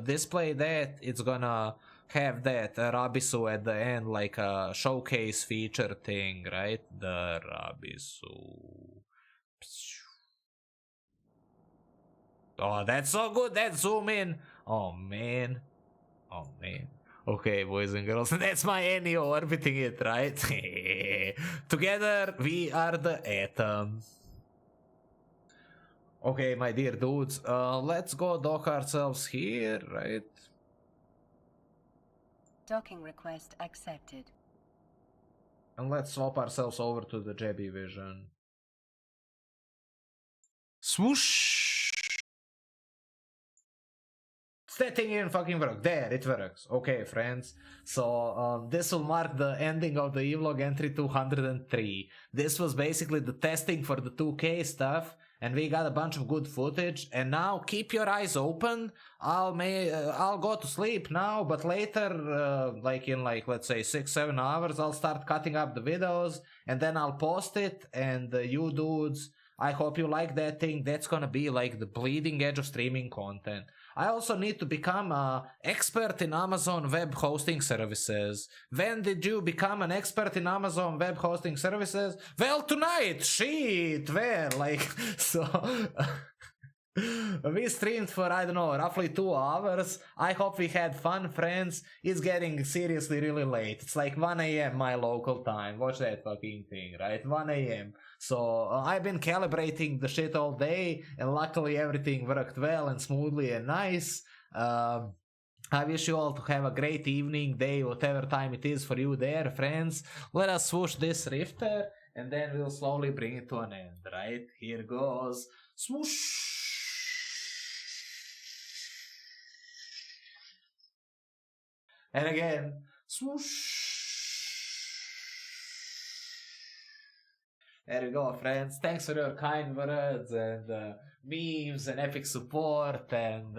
display that, it's gonna have that Rabisu at the end, like a showcase feature thing, right? The Rabisu. Oh, that's so good. That zoom in. Oh man. Oh man. Okay, boys and girls, that's my Ennio orbiting it, right? Together we are the atom. Okay, my dear dudes, let's go dock ourselves here, right? Docking request accepted. And let's swap ourselves over to the Jebby Vision. Swoosh! That thing didn't fucking work. There, it works. Okay, friends. So, this will mark the ending of the EVELog entry 203. This was basically the testing for the 2K stuff, and we got a bunch of good footage. And now, keep your eyes open. I'll go to sleep now, but later, like in let's say 6-7 hours, I'll start cutting up the videos, and then I'll post it. And you dudes, I hope you like that thing. That's gonna be like the bleeding edge of streaming content. I also need to become an expert in Amazon web hosting services. When did you become an expert in Amazon web hosting services? Well, tonight! Shit! Well, like, so... We streamed for, I don't know, roughly 2 hours. I hope we had fun, friends. It's getting seriously really late. It's like 1 a.m. my local time. Watch that fucking thing, right? 1 a.m. So I've been calibrating the shit all day, and luckily everything worked well and smoothly and nice. I wish you all to have a great evening, day, whatever time it is for you there, friends. Let us swoosh this rifter, and then we'll slowly bring it to an end, right? Here goes. Swoosh! And again, swoosh. There we go, friends. Thanks for your kind words and memes and epic support and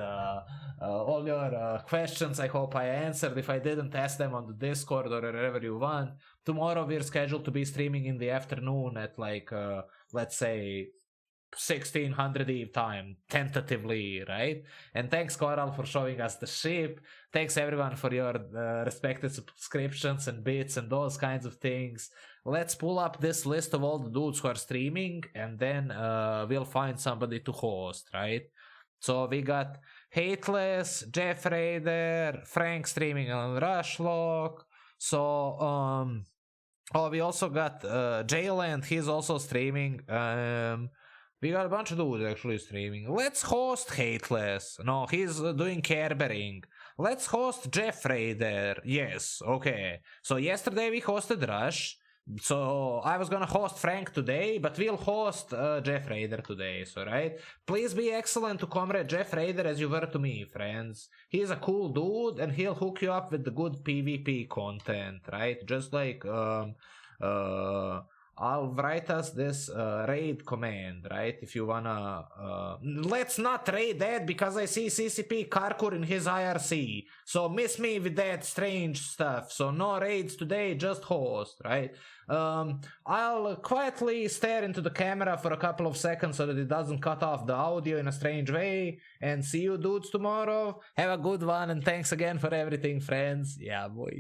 all your questions. I hope I answered. If I didn't, ask them on the Discord or wherever you want. Tomorrow we're scheduled to be streaming in the afternoon at like, let's say, 1600 Eve time, tentatively, right? And thanks, Coral, for showing us the ship. Thanks, everyone, for your respected subscriptions and bits and those kinds of things. Let's pull up this list of all the dudes who are streaming, and then we'll find somebody to host, right? So we got Hateless, Jeff Raider, Frank streaming on Rushlock. So, we also got Jayland, he's also streaming. We got a bunch of dudes actually streaming. Let's host Hateless. No, he's doing Kerbering. Let's host Jeff Raider. Yes, okay. So yesterday we hosted Rush. So I was gonna host Frank today, but we'll host Jeff Raider today, so right? Please be excellent to Comrade Jeff Raider as you were to me, friends. He's a cool dude and he'll hook you up with the good PvP content, right? Just like, I'll write us this raid command, right? If you wanna... let's not raid that because I see CCP Karkur in his IRC. So miss me with that strange stuff. So no raids today, just host, right? I'll quietly stare into the camera for a couple of seconds so that it doesn't cut off the audio in a strange way. And see you dudes tomorrow. Have a good one and thanks again for everything, friends. Yeah, boy.